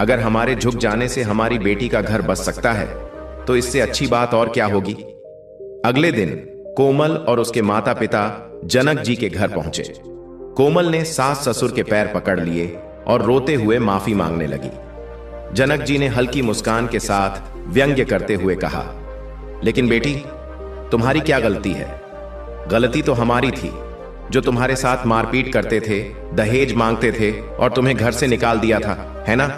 अगर हमारे झुक जाने से हमारी बेटी का घर बस सकता है तो इससे अच्छी बात और क्या होगी। अगले दिन कोमल और उसके माता पिता जनक जी के घर पहुंचे। कोमल ने सास ससुर के पैर पकड़ लिए और रोते हुए माफी मांगने लगी। जनक जी ने हल्की मुस्कान के साथ व्यंग्य करते हुए कहा, लेकिन बेटी, तुम्हारी क्या गलती है? गलती तो हमारी थी, जो तुम्हारे साथ मारपीट करते थे, दहेज मांगते थे और तुम्हें घर से निकाल दिया था, है ना?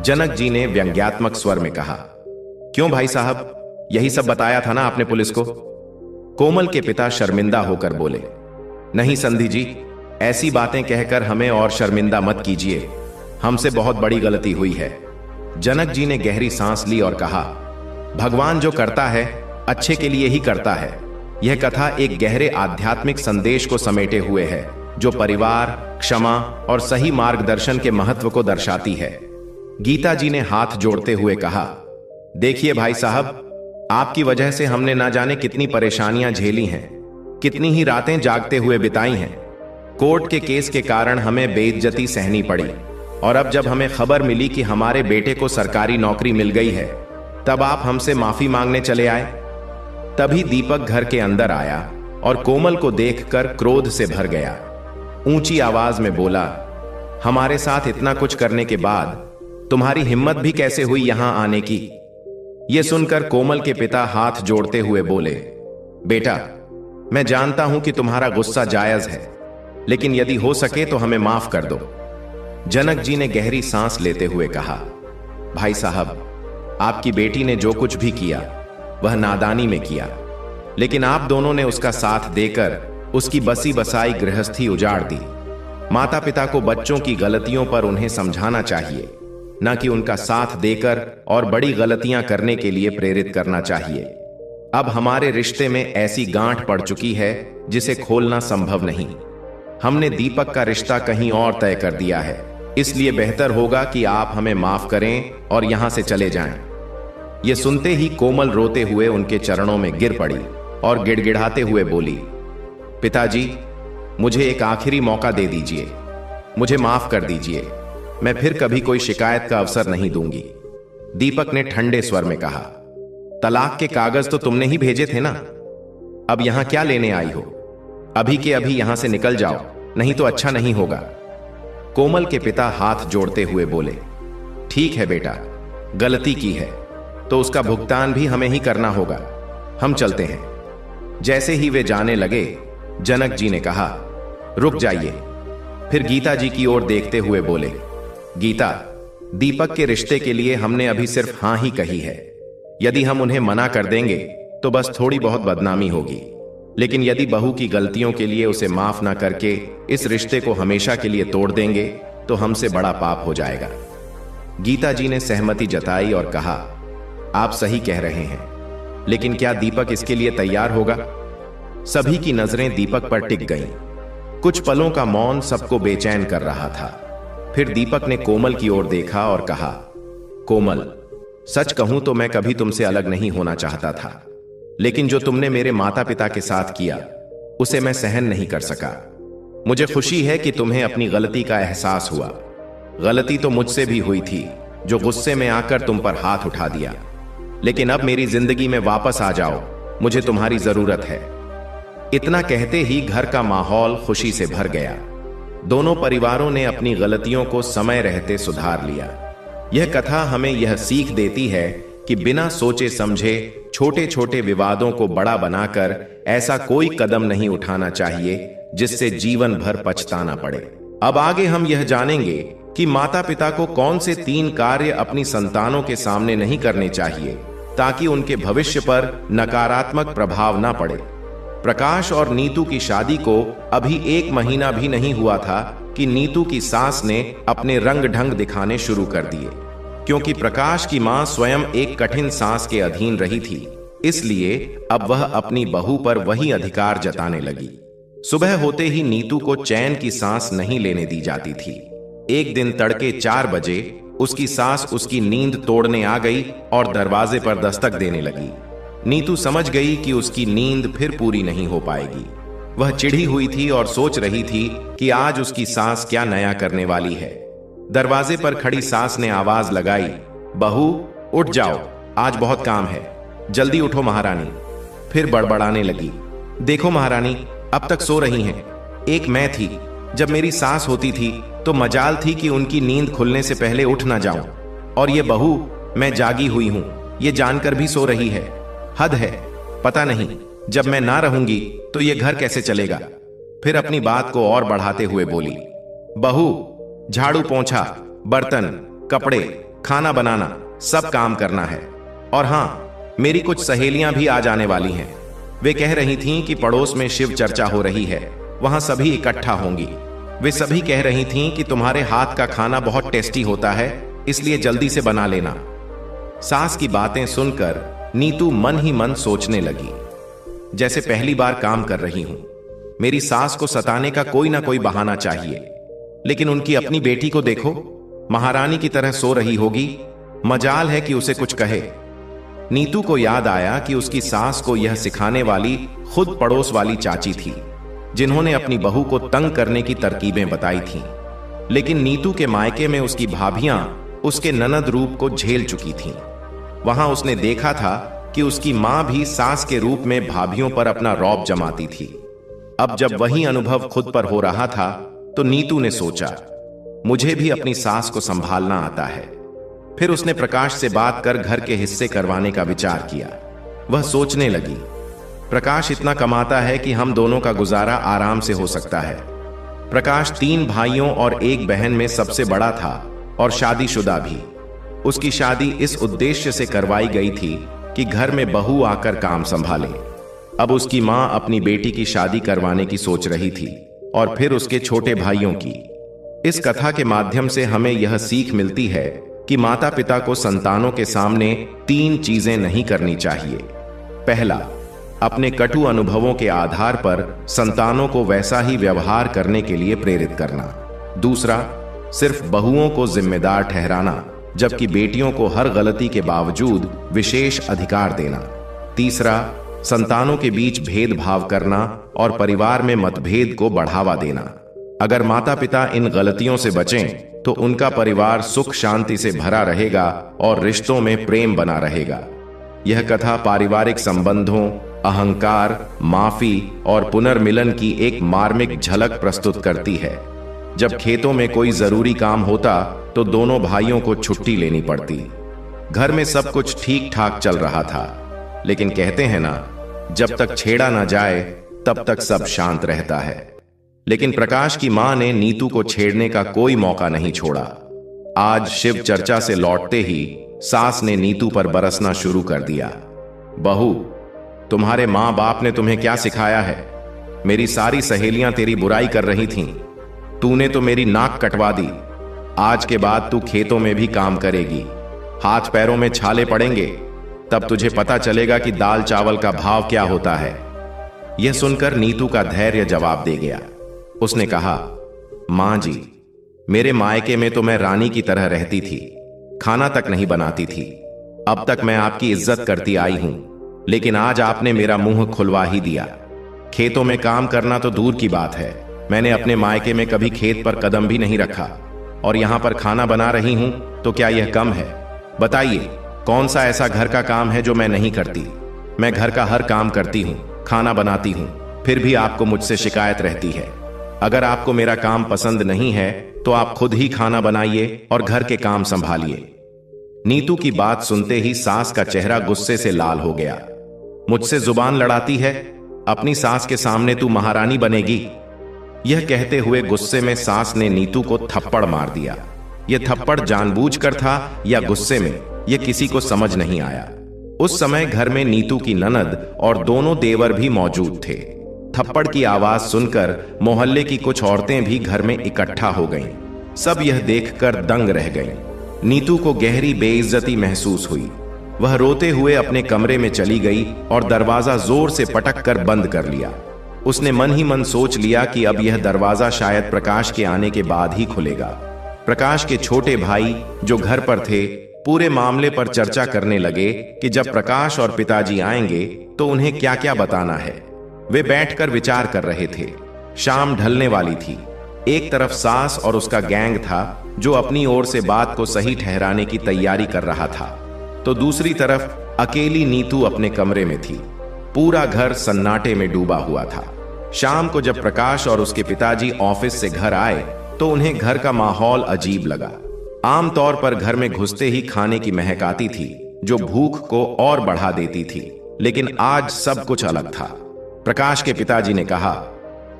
जनक जी ने व्यंग्यात्मक स्वर में कहा, क्यों भाई साहब, यही सब बताया था ना आपने पुलिस को? कोमल के पिता शर्मिंदा होकर बोले, नहीं संधि जी, ऐसी बातें कहकर हमें और शर्मिंदा मत कीजिए, हमसे बहुत बड़ी गलती हुई है। जनक जी ने गहरी सांस ली और कहा, भगवान जो करता है अच्छे के लिए ही करता है। यह कथा एक गहरे आध्यात्मिक संदेश को समेटे हुए है, जो परिवार, क्षमा और सही मार्गदर्शन के महत्व को दर्शाती है। गीता जी ने हाथ जोड़ते हुए कहा, देखिए भाई साहब, आपकी वजह से हमने ना जाने कितनी परेशानियां झेली हैं, कितनी ही रातें जागते हुए बिताई हैं। कोर्ट के केस के कारण हमें बेइज्जती सहनी पड़ी, और अब जब हमें खबर मिली कि हमारे बेटे को सरकारी नौकरी मिल गई है, तब आप हमसे माफी मांगने चले आए। तभी दीपक घर के अंदर आया और कोमल को देखकर क्रोध से भर गया। ऊंची आवाज में बोला, हमारे साथ इतना कुछ करने के बाद तुम्हारी हिम्मत भी कैसे हुई यहां आने की? यह सुनकर कोमल के पिता हाथ जोड़ते हुए बोले, बेटा, मैं जानता हूं कि तुम्हारा गुस्सा जायज है, लेकिन यदि हो सके तो हमें माफ कर दो। जनक जी ने गहरी सांस लेते हुए कहा, भाई साहब, आपकी बेटी ने जो कुछ भी किया वह नादानी में किया, लेकिन आप दोनों ने उसका साथ देकर उसकी बसी बसाई गृहस्थी उजाड़ दी। माता पिता को बच्चों की गलतियों पर उन्हें समझाना चाहिए, न कि उनका साथ देकर और बड़ी गलतियां करने के लिए प्रेरित करना चाहिए। अब हमारे रिश्ते में ऐसी गांठ पड़ चुकी है जिसे खोलना संभव नहीं। हमने दीपक का रिश्ता कहीं और तय कर दिया है, इसलिए बेहतर होगा कि आप हमें माफ करें और यहां से चले जाएं। यह सुनते ही कोमल रोते हुए उनके चरणों में गिर पड़ी और गिड़गिड़ाते हुए बोली, पिताजी, मुझे एक आखिरी मौका दे दीजिए, मुझे माफ कर दीजिए, मैं फिर कभी कोई शिकायत का अवसर नहीं दूंगी। दीपक ने ठंडे स्वर में कहा, तलाक के कागज तो तुमने ही भेजे थे ना, अब यहां क्या लेने आई हो? अभी के अभी यहां से निकल जाओ, नहीं तो अच्छा नहीं होगा। कोमल के पिता हाथ जोड़ते हुए बोले, ठीक है बेटा, गलती की है तो उसका भुगतान भी हमें ही करना होगा, हम चलते हैं। जैसे ही वे जाने लगे, जनक जी ने कहा, रुक जाइए। फिर गीता जी की ओर देखते हुए बोले, गीता, दीपक के रिश्ते के लिए हमने अभी सिर्फ हां ही कही है। यदि हम उन्हें मना कर देंगे तो बस थोड़ी बहुत बदनामी होगी, लेकिन यदि बहू की गलतियों के लिए उसे माफ ना करके इस रिश्ते को हमेशा के लिए तोड़ देंगे तो हमसे बड़ा पाप हो जाएगा। गीता जी ने सहमति जताई और कहा, आप सही कह रहे हैं, लेकिन क्या दीपक इसके लिए तैयार होगा? सभी की नजरें दीपक पर टिक गईं। कुछ पलों का मौन सबको बेचैन कर रहा था। फिर दीपक ने कोमल की ओर देखा और कहा, कोमल, सच कहूं तो मैं कभी तुमसे अलग नहीं होना चाहता था, लेकिन जो तुमने मेरे माता पिता के साथ किया उसे मैं सहन नहीं कर सका। मुझे खुशी है कि तुम्हें अपनी गलती का एहसास हुआ। गलती तो मुझसे भी हुई थी, जो गुस्से में आकर तुम पर हाथ उठा दिया, लेकिन अब मेरी जिंदगी में वापस आ जाओ, मुझे तुम्हारी जरूरत है। इतना कहते ही घर का माहौल खुशी से भर गया। दोनों परिवारों ने अपनी गलतियों को समय रहते सुधार लिया। यह कथा हमें यह सीख देती है कि बिना सोचे समझे छोटे छोटे विवादों को बड़ा बनाकर ऐसा कोई कदम नहीं उठाना चाहिए जिससे जीवन भर पछताना पड़े। अब आगे हम यह जानेंगे कि माता पिता को कौन से 3 कार्य अपनी संतानों के सामने नहीं करने चाहिए ताकि उनके भविष्य पर नकारात्मक प्रभाव ना पड़े। प्रकाश और नीतू की शादी को अभी 1 महीना भी नहीं हुआ था कि नीतू की सास ने अपने रंग ढंग दिखाने शुरू कर दिए। क्योंकि प्रकाश की मां स्वयं एक कठिन सांस के अधीन रही थी, इसलिए अब वह अपनी बहू पर वही अधिकार जताने लगी। सुबह होते ही नीतू को चैन की सांस नहीं लेने दी जाती थी। एक दिन तड़के 4 बजे उसकी सास उसकी नींद तोड़ने आ गई और दरवाजे पर दस्तक देने लगी। नीतू समझ गई कि उसकी नींद फिर पूरी नहीं हो पाएगी। वह चिढ़ी हुई थी और सोच रही थी कि आज उसकी सास क्या नया करने वाली है। दरवाजे पर खड़ी सास ने आवाज लगाई, बहू उठ जाओ, आज बहुत काम है, जल्दी उठो महारानी। फिर बड़बड़ाने लगी, देखो महारानी, अब तक सो रही हैं। एक मैं थी, जब मेरी सास होती थी तो मजाल थी कि उनकी नींद खुलने से पहले उठ ना जाऊं, और ये बहू मैं जागी हुई हूं ये जानकर भी सो रही है। हद है, पता नहीं जब मैं ना रहूंगी तो ये घर कैसे चलेगा। फिर अपनी बात को और बढ़ाते हुए बोली, बहू झाड़ू पोंछा, बर्तन, कपड़े, खाना बनाना, सब काम करना है। और हां, मेरी कुछ सहेलियां भी आ जाने वाली हैं। वे कह रही थीं कि पड़ोस में शिव चर्चा हो रही है, वहां सभी इकट्ठा होंगी। वे सभी कह रही थीं कि तुम्हारे हाथ का खाना बहुत टेस्टी होता है, इसलिए जल्दी से बना लेना। सास की बातें सुनकर नीतू मन ही मन सोचने लगी, जैसे पहली बार काम कर रही हूं। मेरी सास को सताने का कोई ना कोई बहाना चाहिए, लेकिन उनकी अपनी बेटी को देखो, महारानी की तरह सो रही होगी, मजाल है कि उसे कुछ कहे। नीतू को याद आया कि उसकी सास को यह सिखाने वाली खुद पड़ोस वाली चाची थी, जिन्होंने अपनी बहू को तंग करने की तरकीबें बताई थीं। लेकिन नीतू के मायके में उसकी भाभियां उसके ननद रूप को झेल चुकी थीं। वहां उसने देखा था कि उसकी मां भी सास के रूप में भाभियों पर अपना रौब जमाती थी। अब जब वही अनुभव खुद पर हो रहा था तो नीतू ने सोचा, मुझे भी अपनी सास को संभालना आता है। फिर उसने प्रकाश से बात कर घर के हिस्से करवाने का विचार किया। वह सोचने लगी, प्रकाश इतना कमाता है कि हम दोनों का गुजारा आराम से हो सकता है। प्रकाश 3 भाइयों और 1 बहन में सबसे बड़ा था और शादीशुदा भी। उसकी शादी इस उद्देश्य से करवाई गई थी कि घर में बहू आकर काम संभाले। अब उसकी मां अपनी बेटी की शादी करवाने की सोच रही थी और फिर उसके छोटे भाइयों की। इस कथा के माध्यम से हमें यह सीख मिलती है कि माता पिता को संतानों के सामने 3 चीजें नहीं करनी चाहिए। पहला, अपने कटु अनुभवों के आधार पर संतानों को वैसा ही व्यवहार करने के लिए प्रेरित करना। दूसरा, सिर्फ बहुओं को जिम्मेदार ठहराना, जबकि बेटियों को हर गलती के बावजूद विशेष अधिकार देना। तीसरा, संतानों के बीच भेदभाव करना और परिवार में मतभेद को बढ़ावा देना। अगर माता पिता इन गलतियों से बचें तो उनका परिवार सुख शांति से भरा रहेगा और रिश्तों में प्रेम बना रहेगा। यह कथा पारिवारिक संबंधों, अहंकार, माफी और पुनर्मिलन की एक मार्मिक झलक प्रस्तुत करती है। जब खेतों में कोई जरूरी काम होता तो दोनों भाइयों को छुट्टी लेनी पड़ती। घर में सब कुछ ठीक ठाक चल रहा था, लेकिन कहते हैं ना, जब तक छेड़ा ना जाए तब तक सब शांत रहता है। लेकिन प्रकाश की मां ने नीतू को छेड़ने का कोई मौका नहीं छोड़ा। आज शिव चर्चा से लौटते ही सास ने नीतू पर बरसना शुरू कर दिया। बहू, तुम्हारे मां बाप ने तुम्हें क्या सिखाया है? मेरी सारी सहेलियां तेरी बुराई कर रही थीं। तूने तो मेरी नाक कटवा दी। आज के बाद तू खेतों में भी काम करेगी। हाथ पैरों में छाले पड़ेंगे, तब तुझे पता चलेगा कि दाल चावल का भाव क्या होता है। यह सुनकर नीतू का धैर्य जवाब दे गया। उसने कहा, मां जी, मेरे मायके में तो मैं रानी की तरह रहती थी, खाना तक नहीं बनाती थी। अब तक मैं आपकी इज्जत करती आई हूं, लेकिन आज आपने मेरा मुंह खुलवा ही दिया। खेतों में काम करना तो दूर की बात है, मैंने अपने मायके में कभी खेत पर कदम भी नहीं रखा, और यहां पर खाना बना रही हूं तो क्या यह कम है? बताइए, कौन सा ऐसा घर का काम है जो मैं नहीं करती? मैं घर का हर काम करती हूं, खाना बनाती हूं, फिर भी आपको मुझसे शिकायत रहती है। अगर आपको मेरा काम पसंद नहीं है तो आप खुद ही खाना बनाइए और घर के काम संभालिए। नीतू की बात सुनते ही सास का चेहरा गुस्से से लाल हो गया। मुझसे जुबान लड़ाती है? अपनी सास के सामने तू महारानी बनेगी? यह कहते हुए गुस्से में सास ने नीतू को थप्पड़ मार दिया। यह थप्पड़ जानबूझकर था या गुस्से में, यह किसी को समझ नहीं आया। उस समय घर में नीतू की ननद और दोनों देवर भी मौजूद थे। थप्पड़ की आवाज सुनकर मोहल्ले की कुछ औरतें भी घर में इकट्ठा हो गईं। सब यह देखकर दंग रह गईं। नीतू को गहरी बेइज्जती महसूस हुई। वह रोते हुए अपने कमरे में चली गई और दरवाजा जोर से पटक कर बंद कर लिया। उसने मन ही मन सोच लिया कि अब यह दरवाजा शायद प्रकाश के आने के बाद ही खुलेगा। प्रकाश के छोटे भाई जो घर पर थे, पूरे मामले पर चर्चा करने लगे कि जब प्रकाश और पिताजी आएंगे तो उन्हें क्या क्या बताना है। वे बैठकर विचार कर रहे थे। शाम ढलने वाली थी। एक तरफ सास और उसका गैंग था जो अपनी ओर से बात को सही ठहराने की तैयारी कर रहा था, तो दूसरी तरफ अकेली नीतू अपने कमरे में थी। पूरा घर सन्नाटे में डूबा हुआ था। शाम को जब प्रकाश और उसके पिताजी ऑफिस से घर आए तो उन्हें घर का माहौल अजीब लगा। आमतौर पर घर में घुसते ही खाने की महक आती थी जो भूख को और बढ़ा देती थी, लेकिन आज सब कुछ अलग था। प्रकाश के पिताजी ने कहा,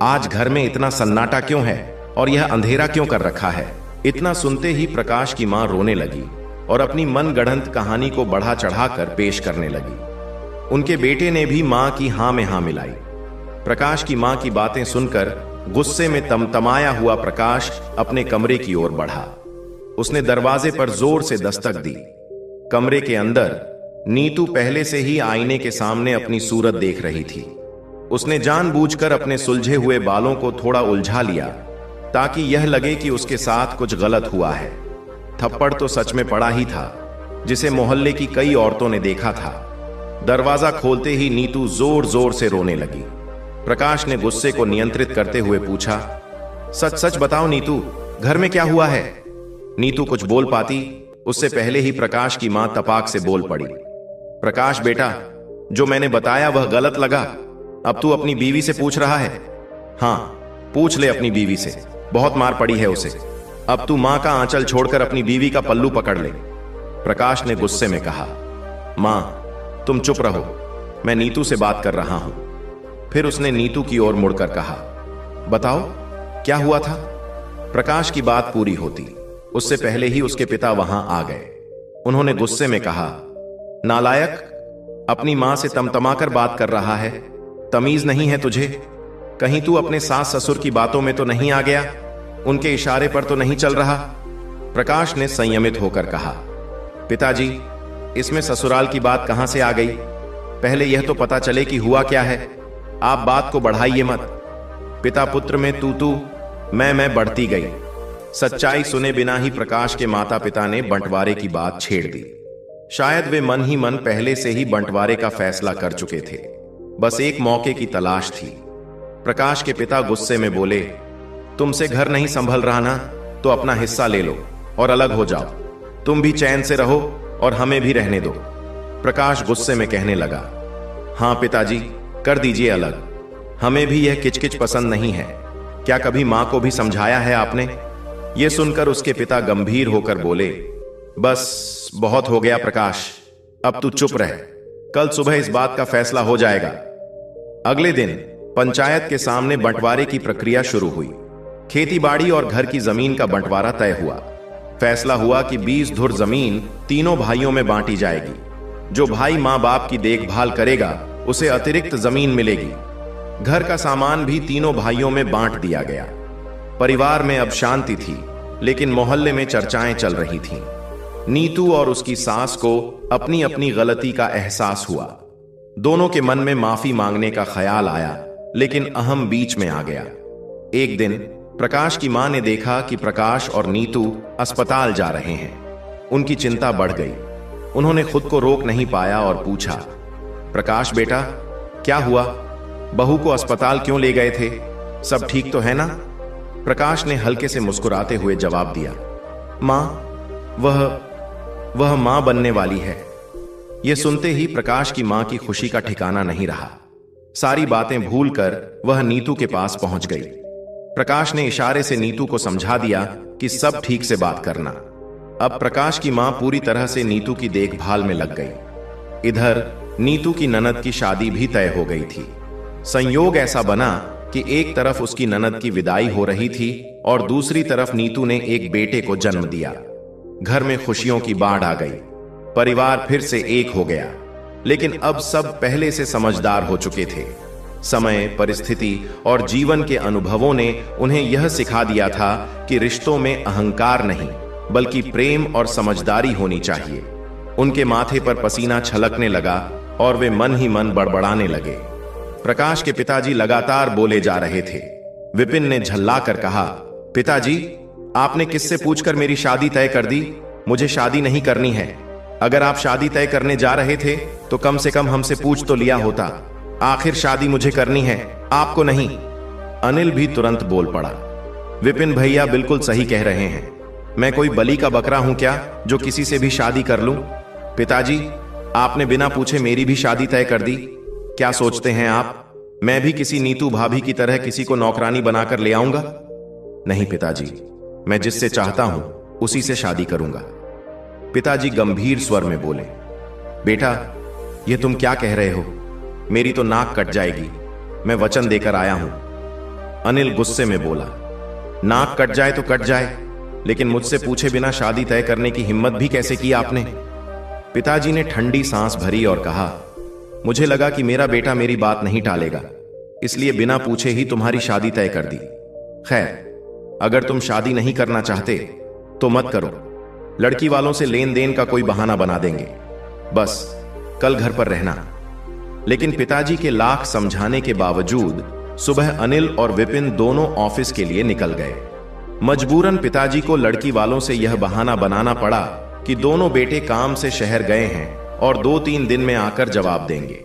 आज घर में इतना सन्नाटा क्यों है और यह अंधेरा क्यों कर रखा है? इतना सुनते ही प्रकाश की मां रोने लगी और अपनी मनगढ़ंत कहानी को बढ़ा चढ़ाकर पेश करने लगी। उनके बेटे ने भी मां की हां में हां मिलाई। प्रकाश की मां की बातें सुनकर गुस्से में तमतमाया हुआ प्रकाश अपने कमरे की ओर बढ़ा। उसने दरवाजे पर जोर से दस्तक दी। कमरे के अंदर नीतू पहले से ही आईने के सामने अपनी सूरत देख रही थी। उसने जानबूझकर अपने सुलझे हुए बालों को थोड़ा उलझा लिया ताकि यह लगे कि उसके साथ कुछ गलत हुआ है। थप्पड़ तो सच में पड़ा ही था, जिसे मोहल्ले की कई औरतों ने देखा था। दरवाजा खोलते ही नीतू जोर जोर से रोने लगी। प्रकाश ने गुस्से को नियंत्रित करते हुए पूछा, सच सच बताओ नीतू, घर में क्या हुआ है? नीतू कुछ बोल पाती उससे पहले ही प्रकाश की मां तपाक से बोल पड़ी। प्रकाश बेटा, जो मैंने बताया वह गलत लगा? अब तू अपनी बीवी से पूछ रहा है? हाँ, पूछ ले अपनी बीवी से, बहुत मार पड़ी है उसे। अब तू मां का आंचल छोड़कर अपनी बीवी का पल्लू पकड़ ले। प्रकाश ने गुस्से में कहा। मां, तुम चुप रहो, मैं नीतू से बात कर रहा हूं। फिर उसने नीतू की ओर मुड़कर कहा, बताओ क्या हुआ था? प्रकाश की बात पूरी होती उससे पहले ही उसके पिता वहां आ गए। उन्होंने गुस्से में कहा, नालायक, अपनी मां से तमतमाकर बात कर रहा है, तमीज नहीं है तुझे? कहीं तू अपने सास ससुर की बातों में तो नहीं आ गया? उनके इशारे पर तो नहीं चल रहा? प्रकाश ने संयमित होकर कहा, पिताजी, इसमें ससुराल की बात कहां से आ गई? पहले यह तो पता चले कि हुआ क्या है। आप बात को बढ़ाइए मत। पिता पुत्र में तू मैं बढ़ती गई। सच्चाई सुने बिना ही प्रकाश के माता पिता ने बंटवारे की बात छेड़ दी। शायद वे मन ही मन पहले से ही बंटवारे का फैसला कर चुके थे, बस एक मौके की तलाश थी। प्रकाश के पिता गुस्से में बोले, तुमसे घर नहीं संभल रहा ना, तो अपना हिस्सा ले लो और अलग हो जाओ। तुम भी चैन से रहो और हमें भी रहने दो। प्रकाश गुस्से में कहने लगा, हां पिताजी, कर दीजिए अलग। हमें भी यह किचकिच पसंद नहीं है। क्या कभी मां को भी समझाया है आपने? यह सुनकर उसके पिता गंभीर होकर बोले, बस बहुत हो गया प्रकाश, अब तू चुप रह। कल सुबह इस बात का फैसला हो जाएगा। अगले दिन पंचायत के सामने बंटवारे की प्रक्रिया शुरू हुई। खेतीबाड़ी और घर की जमीन का बंटवारा तय हुआ। फैसला हुआ कि 20 धुर जमीन तीनों भाइयों में बांटी जाएगी। जो भाई मां बाप की देखभाल करेगा उसे अतिरिक्त जमीन मिलेगी। घर का सामान भी तीनों भाइयों में बांट दिया गया। परिवार में अब शांति थी, लेकिन मोहल्ले में चर्चाएं चल रही थीं। नीतू और उसकी सास को अपनी अपनी गलती का एहसास हुआ। दोनों के मन में माफी मांगने का ख्याल आया, लेकिन अहम बीच में आ गया। एक दिन प्रकाश की मां ने देखा कि प्रकाश और नीतू अस्पताल जा रहे हैं। उनकी चिंता बढ़ गई। उन्होंने खुद को रोक नहीं पाया और पूछा, प्रकाश बेटा, क्या हुआ? बहू को अस्पताल क्यों ले गए थे? सब ठीक तो है ना? प्रकाश ने हल्के से मुस्कुराते हुए जवाब दिया, मां, वह मां बनने वाली है। यह सुनते ही प्रकाश की मां की खुशी का ठिकाना नहीं रहा। सारी बातें भूलकर वह नीतू के पास पहुंच गई। प्रकाश ने इशारे से नीतू को समझा दिया कि सब ठीक से बात करना। अब प्रकाश की मां पूरी तरह से नीतू की देखभाल में लग गई। इधर नीतू की ननद की शादी भी तय हो गई थी। संयोग ऐसा बना कि एक तरफ उसकी ननद की विदाई हो रही थी और दूसरी तरफ नीतू ने एक बेटे को जन्म दिया। घर में खुशियों की बाढ़ आ गई। परिवार फिर से एक हो गया। लेकिन अब सब पहले से समझदार हो चुके थे। समय, परिस्थिति और जीवन के अनुभवों ने उन्हें यह सिखा दिया था कि रिश्तों में अहंकार नहीं, बल्कि प्रेम और समझदारी होनी चाहिए। उनके माथे पर पसीना छलकने लगा और वे मन ही मन बड़बड़ाने लगे। प्रकाश के पिताजी लगातार बोले जा रहे थे। विपिन ने झल्ला कर कहा, पिताजी, आपने किससे पूछकर मेरी शादी तय कर दी? मुझे शादी नहीं करनी है। अगर आप शादी तय करने जा रहे थे तो कम से कम हमसे पूछ तो लिया होता। आखिर शादी मुझे करनी है, आपको नहीं। अनिल भी तुरंत बोल पड़ा, विपिन भैया बिल्कुल सही कह रहे हैं। मैं कोई बलि का बकरा हूं क्या जो किसी से भी शादी कर लूं? पिताजी, आपने बिना पूछे मेरी भी शादी तय कर दी। क्या सोचते हैं आप, मैं भी किसी नीतू भाभी की तरह किसी को नौकरानी बनाकर ले आऊंगा? नहीं पिताजी, मैं जिससे चाहता हूं उसी से शादी करूंगा। पिताजी गंभीर स्वर में बोले, बेटा, यह तुम क्या कह रहे हो? मेरी तो नाक कट जाएगी। मैं वचन देकर आया हूं। अनिल गुस्से में बोला, नाक कट जाए तो कट जाए, लेकिन मुझसे पूछे बिना शादी तय करने की हिम्मत भी कैसे की आपने? पिताजी ने ठंडी सांस भरी और कहा, मुझे लगा कि मेरा बेटा मेरी बात नहीं टालेगा, इसलिए बिना पूछे ही तुम्हारी शादी तय कर दी। खैर, अगर तुम शादी नहीं करना चाहते तो मत करो। लड़की वालों से लेन देन का कोई बहाना बना देंगे। बस कल घर पर रहना। लेकिन पिताजी के लाख समझाने के बावजूद सुबह अनिल और विपिन दोनों ऑफिस के लिए निकल गए। मजबूरन पिताजी को लड़की वालों से यह बहाना बनाना पड़ा कि दोनों बेटे काम से शहर गए हैं और 2-3 दिन में आकर जवाब देंगे।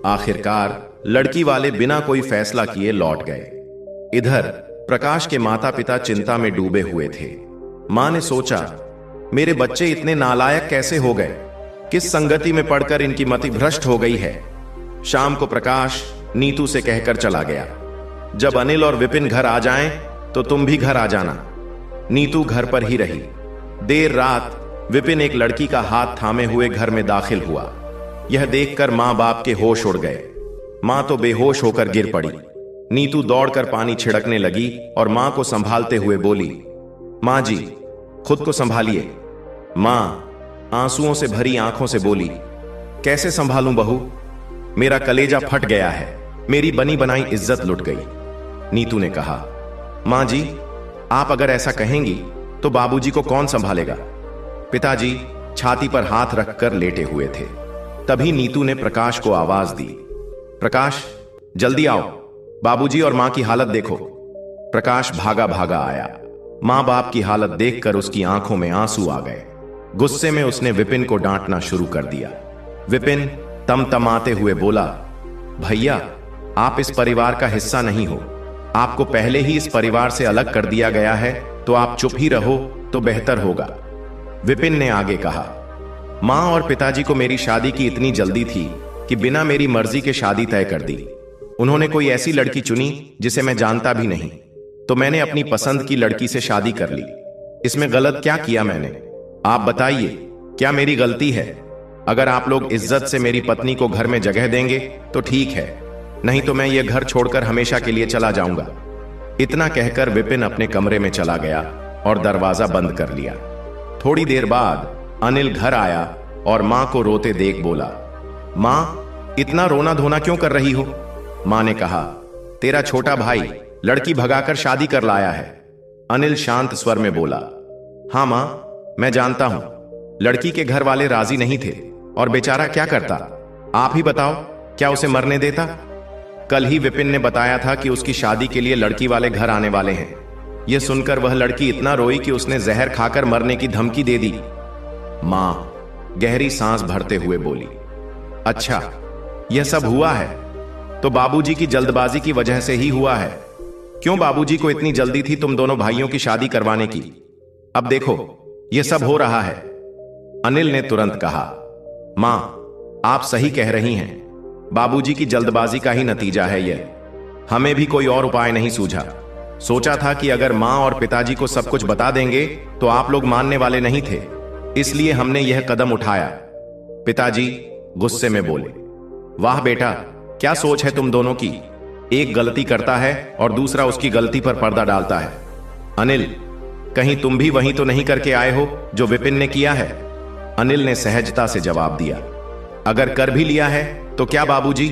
आखिरकार लड़की वाले बिना कोई फैसला किए लौट गए। इधर प्रकाश के माता पिता चिंता में डूबे हुए थे। मां ने सोचा, मेरे बच्चे इतने नालायक कैसे हो गए? किस संगति में पड़कर इनकी मति भ्रष्ट हो गई है? शाम को प्रकाश नीतू से कहकर चला गया, जब अनिल और विपिन घर आ जाएं तो तुम भी घर आ जाना। नीतू घर पर ही रही। देर रात विपिन एक लड़की का हाथ थामे हुए घर में दाखिल हुआ। यह देखकर मां बाप के होश उड़ गए। मां तो बेहोश होकर गिर पड़ी। नीतू दौड़कर पानी छिड़कने लगी और मां को संभालते हुए बोली, मां जी, खुद को संभालिए। मां आंसुओं से भरी आंखों से बोली, कैसे संभालूं बहू? मेरा कलेजा फट गया है। मेरी बनी बनाई इज्जत लुट गई। नीतू ने कहा। मां जी, आप अगर ऐसा कहेंगी तो बाबूजी को कौन संभालेगा? पिताजी छाती पर हाथ रखकर लेटे हुए थे। तभी नीतू ने प्रकाश को आवाज दी। प्रकाश, जल्दी आओ, बाबूजी और मां की हालत देखो। प्रकाश भागा भागा आया। मां बाप की हालत देखकर उसकी आंखों में आंसू आ गए। गुस्से में उसने विपिन को डांटना शुरू कर दिया। विपिन तमतमाते हुए बोला, भैया, आप इस परिवार का हिस्सा नहीं हो। आपको पहले ही इस परिवार से अलग कर दिया गया है, तो आप चुप ही रहो तो बेहतर होगा। विपिन ने आगे कहा, मां और पिताजी को मेरी शादी की इतनी जल्दी थी कि बिना मेरी मर्जी के शादी तय कर दी। उन्होंने कोई ऐसी लड़की चुनी जिसे मैं जानता भी नहीं, तो मैंने अपनी पसंद की लड़की से शादी कर ली। इसमें गलत क्या किया मैंने? आप बताइए, क्या मेरी गलती है? अगर आप लोग इज्जत से मेरी पत्नी को घर में जगह देंगे तो ठीक है, नहीं तो मैं ये घर छोड़कर हमेशा के लिए चला जाऊंगा। इतना कहकर विपिन अपने कमरे में चला गया और दरवाजा बंद कर लिया। थोड़ी देर बाद अनिल घर आया और मां को रोते देख बोला, मां, इतना रोना धोना क्यों कर रही हो? मां ने कहा, तेरा छोटा भाई लड़की भगाकर शादी कर लाया है। अनिल शांत स्वर में बोला, हां मां, मैं जानता हूं, लड़की के घर वाले राजी नहीं थे और बेचारा क्या करता? आप ही बताओ, क्या उसे मरने देता? कल ही विपिन ने बताया था कि उसकी शादी के लिए लड़की वाले घर आने वाले हैं। यह सुनकर वह लड़की इतना रोई कि उसने जहर खाकर मरने की धमकी दे दी। मां गहरी सांस भरते हुए बोली, अच्छा, यह सब हुआ है तो बाबूजी की जल्दबाजी की वजह से ही हुआ है। क्यों बाबूजी को इतनी जल्दी थी तुम दोनों भाइयों की शादी करवाने की? अब देखो, यह सब हो रहा है। अनिल ने तुरंत कहा, मां, आप सही कह रही हैं, बाबूजी की जल्दबाजी का ही नतीजा है यह। हमें भी कोई और उपाय नहीं सूझा। सोचा था कि अगर मां और पिताजी को सब कुछ बता देंगे तो आप लोग मानने वाले नहीं थे, इसलिए हमने यह कदम उठाया। पिताजी गुस्से में बोले, वाह बेटा, क्या सोच है तुम दोनों की? एक गलती करता है और दूसरा उसकी गलती पर पर्दा डालता है। अनिल, कहीं तुम भी वही तो नहीं करके आए हो जो विपिन ने किया है? अनिल ने सहजता से जवाब दिया, अगर कर भी लिया है तो क्या बाबूजी,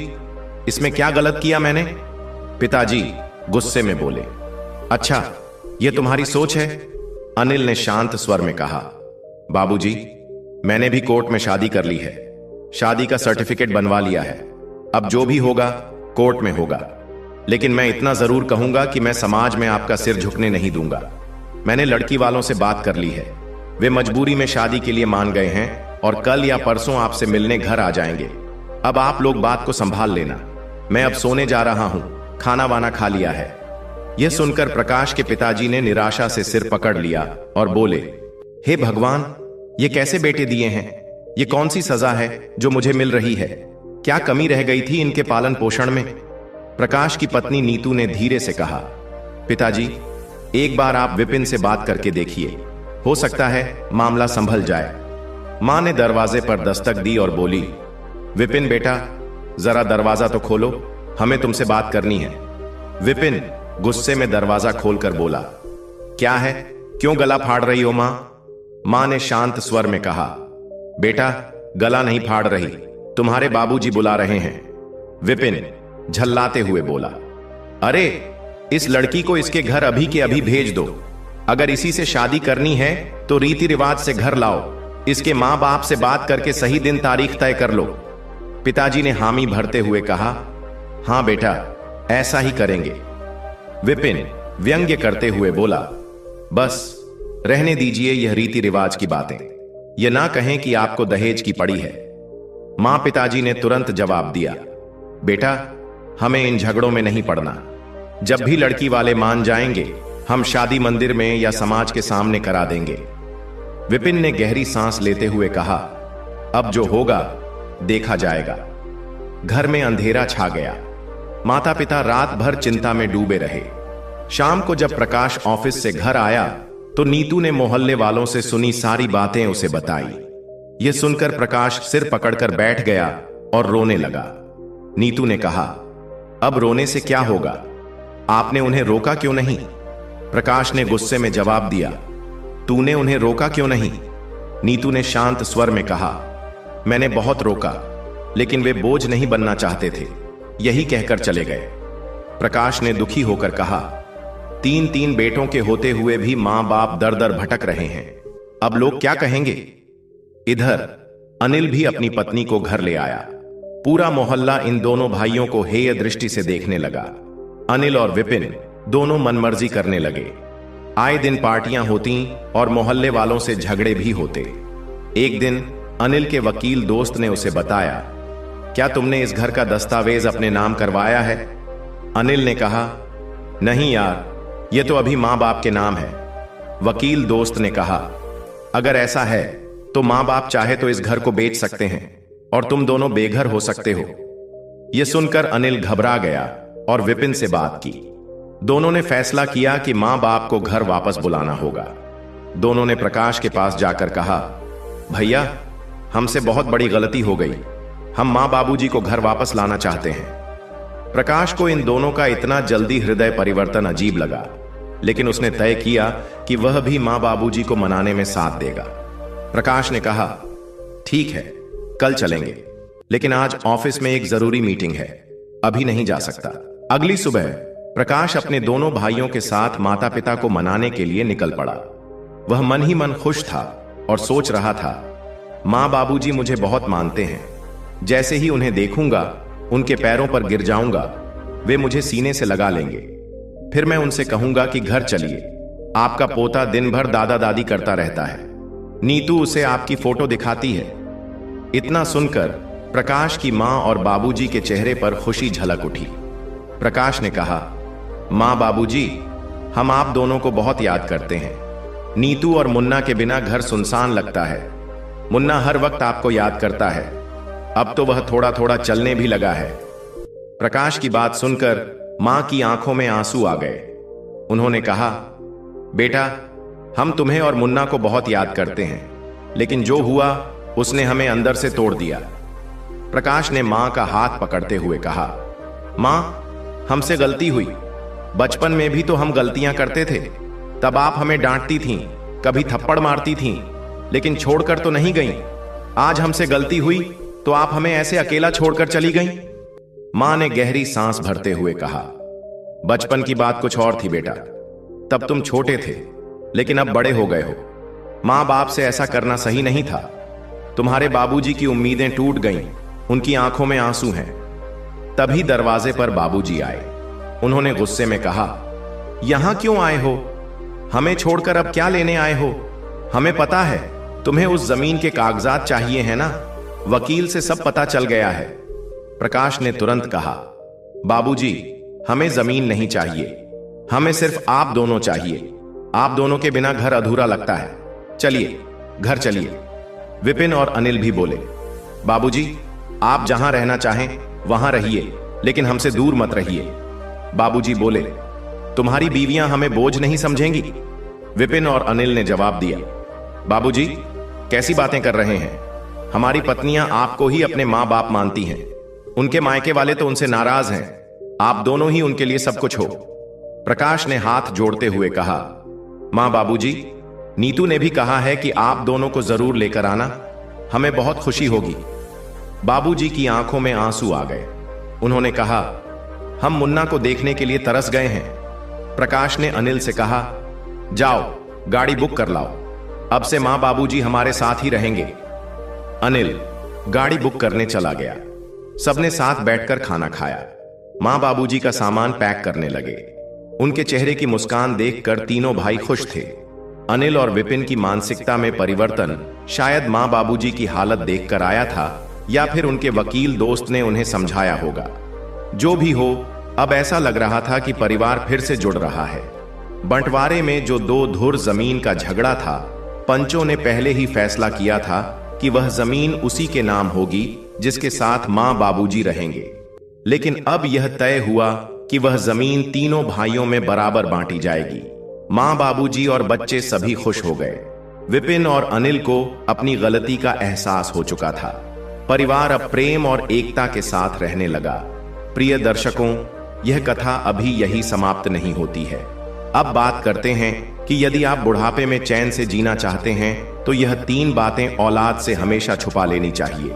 इसमें क्या गलत किया मैंने? पिताजी गुस्से में बोले, अच्छा, यह तुम्हारी सोच है? अनिल ने शांत स्वर में कहा, बाबूजी, मैंने भी कोर्ट में शादी कर ली है, शादी का सर्टिफिकेट बनवा लिया है। अब जो भी होगा कोर्ट में होगा, लेकिन मैं इतना जरूर कहूंगा कि मैं समाज में आपका सिर झुकने नहीं दूंगा। मैंने लड़की वालों से बात कर ली है, वे मजबूरी में शादी के लिए मान गए हैं और कल या परसों आपसे मिलने घर आ जाएंगे। अब आप लोग बात को संभाल लेना। मैं अब सोने जा रहा हूं, खाना वाना खा लिया है। यह सुनकर प्रकाश के पिताजी ने निराशा से सिर पकड़ लिया और बोले, हे भगवान, ये कैसे बेटे दिए हैं? ये कौन सी सजा है जो मुझे मिल रही है? क्या कमी रह गई थी इनके पालन पोषण में? प्रकाश की पत्नी नीतू ने धीरे से कहा, पिताजी, एक बार आप विपिन से बात करके देखिए, हो सकता है मामला संभल जाए। मां ने दरवाजे पर दस्तक दी और बोली, विपिन बेटा, जरा दरवाजा तो खोलो, हमें तुमसे बात करनी है। विपिन गुस्से में दरवाजा खोलकर बोला, क्या है, क्यों गला फाड़ रही हो मां? मां ने शांत स्वर में कहा, बेटा, गला नहीं फाड़ रही, तुम्हारे बाबूजी बुला रहे हैं। विपिन झल्लाते हुए बोला, अरे, इस लड़की को इसके घर अभी के अभी भेज दो। अगर इसी से शादी करनी है तो रीति रिवाज से घर लाओ, इसके मां बाप से बात करके सही दिन तारीख तय कर लो। पिताजी ने हामी भरते हुए कहा, हां बेटा, ऐसा ही करेंगे। विपिन व्यंग्य करते हुए बोला, बस रहने दीजिए यह रीति रिवाज की बातें, यह ना कहें कि आपको दहेज की पड़ी है। मां पिताजी ने तुरंत जवाब दिया, बेटा, हमें इन झगड़ों में नहीं पड़ना। जब भी लड़की वाले मान जाएंगे, हम शादी मंदिर में या समाज के सामने करा देंगे। विपिन ने गहरी सांस लेते हुए कहा, अब जो होगा देखा जाएगा। घर में अंधेरा छा गया। माता पिता रात भर चिंता में डूबे रहे। शाम को जब प्रकाश ऑफिस से घर आया तो नीतू ने मोहल्ले वालों से सुनी सारी बातें उसे बताई। यह सुनकर प्रकाश सिर पकड़कर बैठ गया और रोने लगा। नीतू ने कहा, अब रोने से क्या होगा? आपने उन्हें रोका क्यों नहीं? प्रकाश ने गुस्से में जवाब दिया, तूने उन्हें रोका क्यों नहीं? नीतू ने शांत स्वर में कहा, मैंने बहुत रोका, लेकिन वे बोझ नहीं बनना चाहते थे, यही कहकर चले गए। प्रकाश ने दुखी होकर कहा, तीन तीन बेटों के होते हुए भी मां बाप दर दर भटक रहे हैं, अब लोग क्या कहेंगे। इधर अनिल भी अपनी पत्नी को घर ले आया। पूरा मोहल्ला इन दोनों भाइयों को हेय दृष्टि से देखने लगा। अनिल और विपिन दोनों मनमर्जी करने लगे। आए दिन पार्टियां होती और मोहल्ले वालों से झगड़े भी होते। एक दिन अनिल के वकील दोस्त ने उसे बताया, क्या तुमने इस घर का दस्तावेज अपने नाम करवाया है। अनिल ने कहा, नहीं यार, यह तो अभी मां बाप के नाम है। वकील दोस्त ने कहा, अगर ऐसा है तो मां बाप चाहे तो इस घर को बेच सकते हैं और तुम दोनों बेघर हो सकते हो। यह सुनकर अनिल घबरा गया और विपिन से बात की। दोनों ने फैसला किया कि मां बाप को घर वापस बुलाना होगा। दोनों ने प्रकाश के पास जाकर कहा, भैया, हमसे बहुत बड़ी गलती हो गई, हम मां बाबूजी को घर वापस लाना चाहते हैं। प्रकाश को इन दोनों का इतना जल्दी हृदय परिवर्तन अजीब लगा, लेकिन उसने तय किया कि वह भी मां बाबूजी को मनाने में साथ देगा। प्रकाश ने कहा, ठीक है, कल चलेंगे, लेकिन आज ऑफिस में एक जरूरी मीटिंग है, अभी नहीं जा सकता। अगली सुबह प्रकाश अपने दोनों भाइयों के साथ माता पिता को मनाने के लिए निकल पड़ा। वह मन ही मन खुश था और सोच रहा था, मां बाबूजी मुझे बहुत मानते हैं, जैसे ही उन्हें देखूंगा उनके पैरों पर गिर जाऊंगा, वे मुझे सीने से लगा लेंगे। फिर मैं उनसे कहूंगा कि घर चलिए, आपका पोता दिन भर दादा दादी करता रहता है, नीतू उसे आपकी फोटो दिखाती है। इतना सुनकर प्रकाश की मां और बाबूजी के चेहरे पर खुशी झलक उठी। प्रकाश ने कहा, मां बाबूजी, हम आप दोनों को बहुत याद करते हैं। नीतू और मुन्ना के बिना घर सुनसान लगता है। मुन्ना हर वक्त आपको याद करता है, अब तो वह थोड़ा थोड़ा चलने भी लगा है। प्रकाश की बात सुनकर मां की आंखों में आंसू आ गए। उन्होंने कहा, बेटा, हम तुम्हें और मुन्ना को बहुत याद करते हैं, लेकिन जो हुआ उसने हमें अंदर से तोड़ दिया। प्रकाश ने मां का हाथ पकड़ते हुए कहा, मां, हमसे गलती हुई, बचपन में भी तो हम गलतियां करते थे, तब आप हमें डांटती थीं, कभी थप्पड़ मारती थीं, लेकिन छोड़कर तो नहीं गईं। आज हमसे गलती हुई तो आप हमें ऐसे अकेला छोड़कर चली गईं। मां ने गहरी सांस भरते हुए कहा, बचपन की बात कुछ और थी बेटा, तब तुम छोटे थे, लेकिन अब बड़े हो गए हो। मां बाप से ऐसा करना सही नहीं था। तुम्हारे बाबूजी की उम्मीदें टूट गईं, उनकी आंखों में आंसू हैं। तभी दरवाजे पर बाबूजी आए। उन्होंने गुस्से में कहा, यहां क्यों आए हो? हमें छोड़कर अब क्या लेने आए हो? हमें पता है तुम्हें उस जमीन के कागजात चाहिए है ना, वकील से सब पता चल गया है। प्रकाश ने तुरंत कहा, बाबूजी, हमें जमीन नहीं चाहिए, हमें सिर्फ आप दोनों चाहिए। आप दोनों के बिना घर अधूरा लगता है, चलिए घर चलिए। विपिन और अनिल भी बोले, बाबूजी, आप जहां रहना चाहें वहां रहिए, लेकिन हमसे दूर मत रहिए। बाबूजी बोले, तुम्हारी बीवियां हमें बोझ नहीं समझेंगी? विपिन और अनिल ने जवाब दिया, बाबूजी, कैसी बातें कर रहे हैं? हमारी पत्नियां आपको ही अपने मां बाप मानती हैं, उनके मायके वाले तो उनसे नाराज हैं, आप दोनों ही उनके लिए सब कुछ हो। प्रकाश ने हाथ जोड़ते हुए कहा, मां बाबूजी, नीतू ने भी कहा है कि आप दोनों को जरूर लेकर आना, हमें बहुत खुशी होगी। बाबूजी की आंखों में आंसू आ गए। उन्होंने कहा, हम मुन्ना को देखने के लिए तरस गए हैं। प्रकाश ने अनिल से कहा, जाओ गाड़ी बुक कर लाओ, अब से मां बाबूजी हमारे साथ ही रहेंगे। अनिल गाड़ी बुक करने चला गया। सबने साथ बैठकर खाना खाया। मां बाबूजी का सामान पैक करने लगे। उनके चेहरे की मुस्कान देखकर तीनों भाई खुश थे। अनिल और विपिन की मानसिकता में परिवर्तन शायद मां बाबूजी की हालत देखकर आया था, या फिर उनके वकील दोस्त ने उन्हें समझाया होगा। जो भी हो, अब ऐसा लग रहा था कि परिवार फिर से जुड़ रहा है। बंटवारे में जो 2 धुर जमीन का झगड़ा था, पंचों ने पहले ही फैसला किया था कि वह जमीन उसी के नाम होगी जिसके साथ मां बाबूजी रहेंगे। लेकिन अब यह तय हुआ कि वह जमीन तीनों भाइयों में बराबर बांटी जाएगी। मां बाबूजी और बच्चे सभी खुश हो गए। विपिन और अनिल को अपनी गलती का एहसास हो चुका था। परिवार अब प्रेम और एकता के साथ रहने लगा। प्रिय दर्शकों, यह कथा अभी यही समाप्त नहीं होती है। अब बात करते हैं कि यदि आप बुढ़ापे में चैन से जीना चाहते हैं तो यह 3 बातें औलाद से हमेशा छुपा लेनी चाहिए।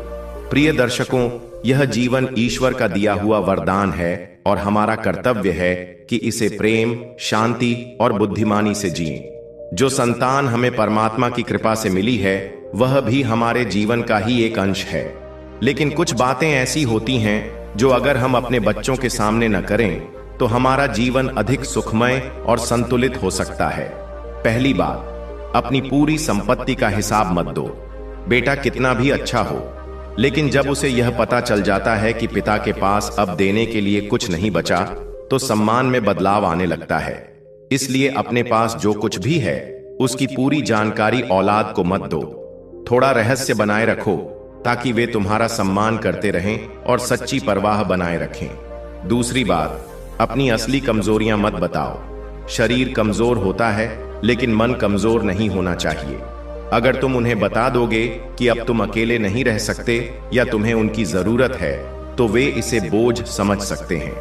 प्रिय दर्शकों, यह जीवन ईश्वर का दिया हुआ वरदान है और हमारा कर्तव्य है कि इसे प्रेम, शांति और बुद्धिमानी से जिएं। जो संतान हमें परमात्मा की कृपा से मिली है वह भी हमारे जीवन का ही एक अंश है। लेकिन कुछ बातें ऐसी होती हैं जो अगर हम अपने बच्चों के सामने न करें तो हमारा जीवन अधिक सुखमय और संतुलित हो सकता है। पहली बात, अपनी पूरी संपत्ति का हिसाब मत दो। बेटा कितना भी अच्छा हो, लेकिन जब उसे यह पता चल जाता है कि पिता के पास अब देने के लिए कुछ नहीं बचा तो सम्मान में बदलाव आने लगता है। इसलिए अपने पास जो कुछ भी है उसकी पूरी जानकारी औलाद को मत दो। थोड़ा रहस्य बनाए रखो ताकि वे तुम्हारा सम्मान करते रहें और सच्ची परवाह बनाए रखें। दूसरी बात, अपनी असली कमजोरियां मत बताओ। शरीर कमजोर होता है लेकिन मन कमजोर नहीं होना चाहिए। अगर तुम उन्हें बता दोगे कि अब तुम अकेले नहीं रह सकते या तुम्हें उनकी जरूरत है तो वे इसे बोझ समझ सकते हैं।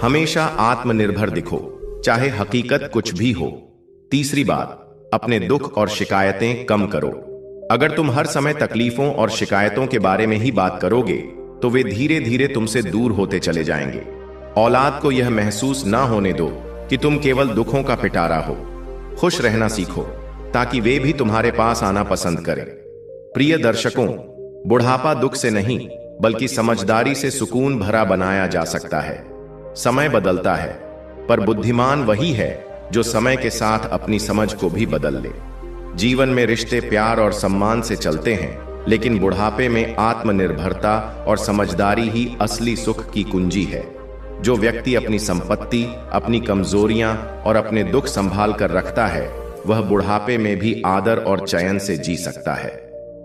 हमेशा आत्मनिर्भर दिखो, चाहे हकीकत कुछ भी हो। तीसरी बात, अपने दुख और शिकायतें कम करो। अगर तुम हर समय तकलीफों और शिकायतों के बारे में ही बात करोगे तो वे धीरे धीरे तुमसे दूर होते चले जाएंगे। औलाद को यह महसूस ना होने दो कि तुम केवल दुखों का पिटारा हो। खुश रहना सीखो ताकि वे भी तुम्हारे पास आना पसंद करें। प्रिय दर्शकों, बुढ़ापा दुख से नहीं बल्कि समझदारी से सुकून भरा बनाया जा सकता है। समय बदलता है पर बुद्धिमान वही है जो समय के साथ अपनी समझ को भी बदल ले। जीवन में रिश्ते प्यार और सम्मान से चलते हैं, लेकिन बुढ़ापे में आत्मनिर्भरता और समझदारी ही असली सुख की कुंजी है। जो व्यक्ति अपनी संपत्ति, अपनी कमजोरियां और अपने दुख संभाल कर रखता है वह बुढ़ापे में भी आदर और चैन से जी सकता है।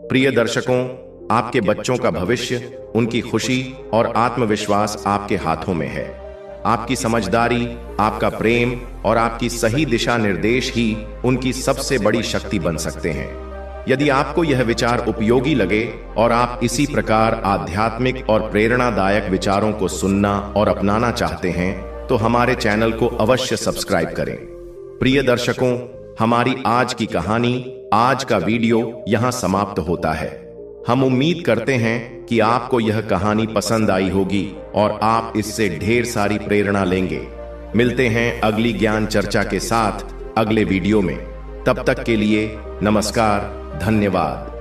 प्रिय दर्शकों, आपके बच्चों का भविष्य, उनकी खुशी और आत्मविश्वास आपके हाथों में है। आपकी समझदारी, आपका प्रेम और आपकी सही दिशा निर्देश ही उनकी सबसे बड़ी शक्ति बन सकते हैं। यदि आपको यह विचार उपयोगी लगे और आप इसी प्रकार आध्यात्मिक और प्रेरणादायक विचारों को सुनना और अपनाना चाहते हैं तो हमारे चैनल को अवश्य सब्सक्राइब करें। प्रिय दर्शकों, हमारी आज की कहानी, आज का वीडियो यहां समाप्त होता है। हम उम्मीद करते हैं कि आपको यह कहानी पसंद आई होगी और आप इससे ढेर सारी प्रेरणा लेंगे। मिलते हैं अगली ज्ञान चर्चा के साथ अगले वीडियो में। तब तक के लिए नमस्कार, धन्यवाद।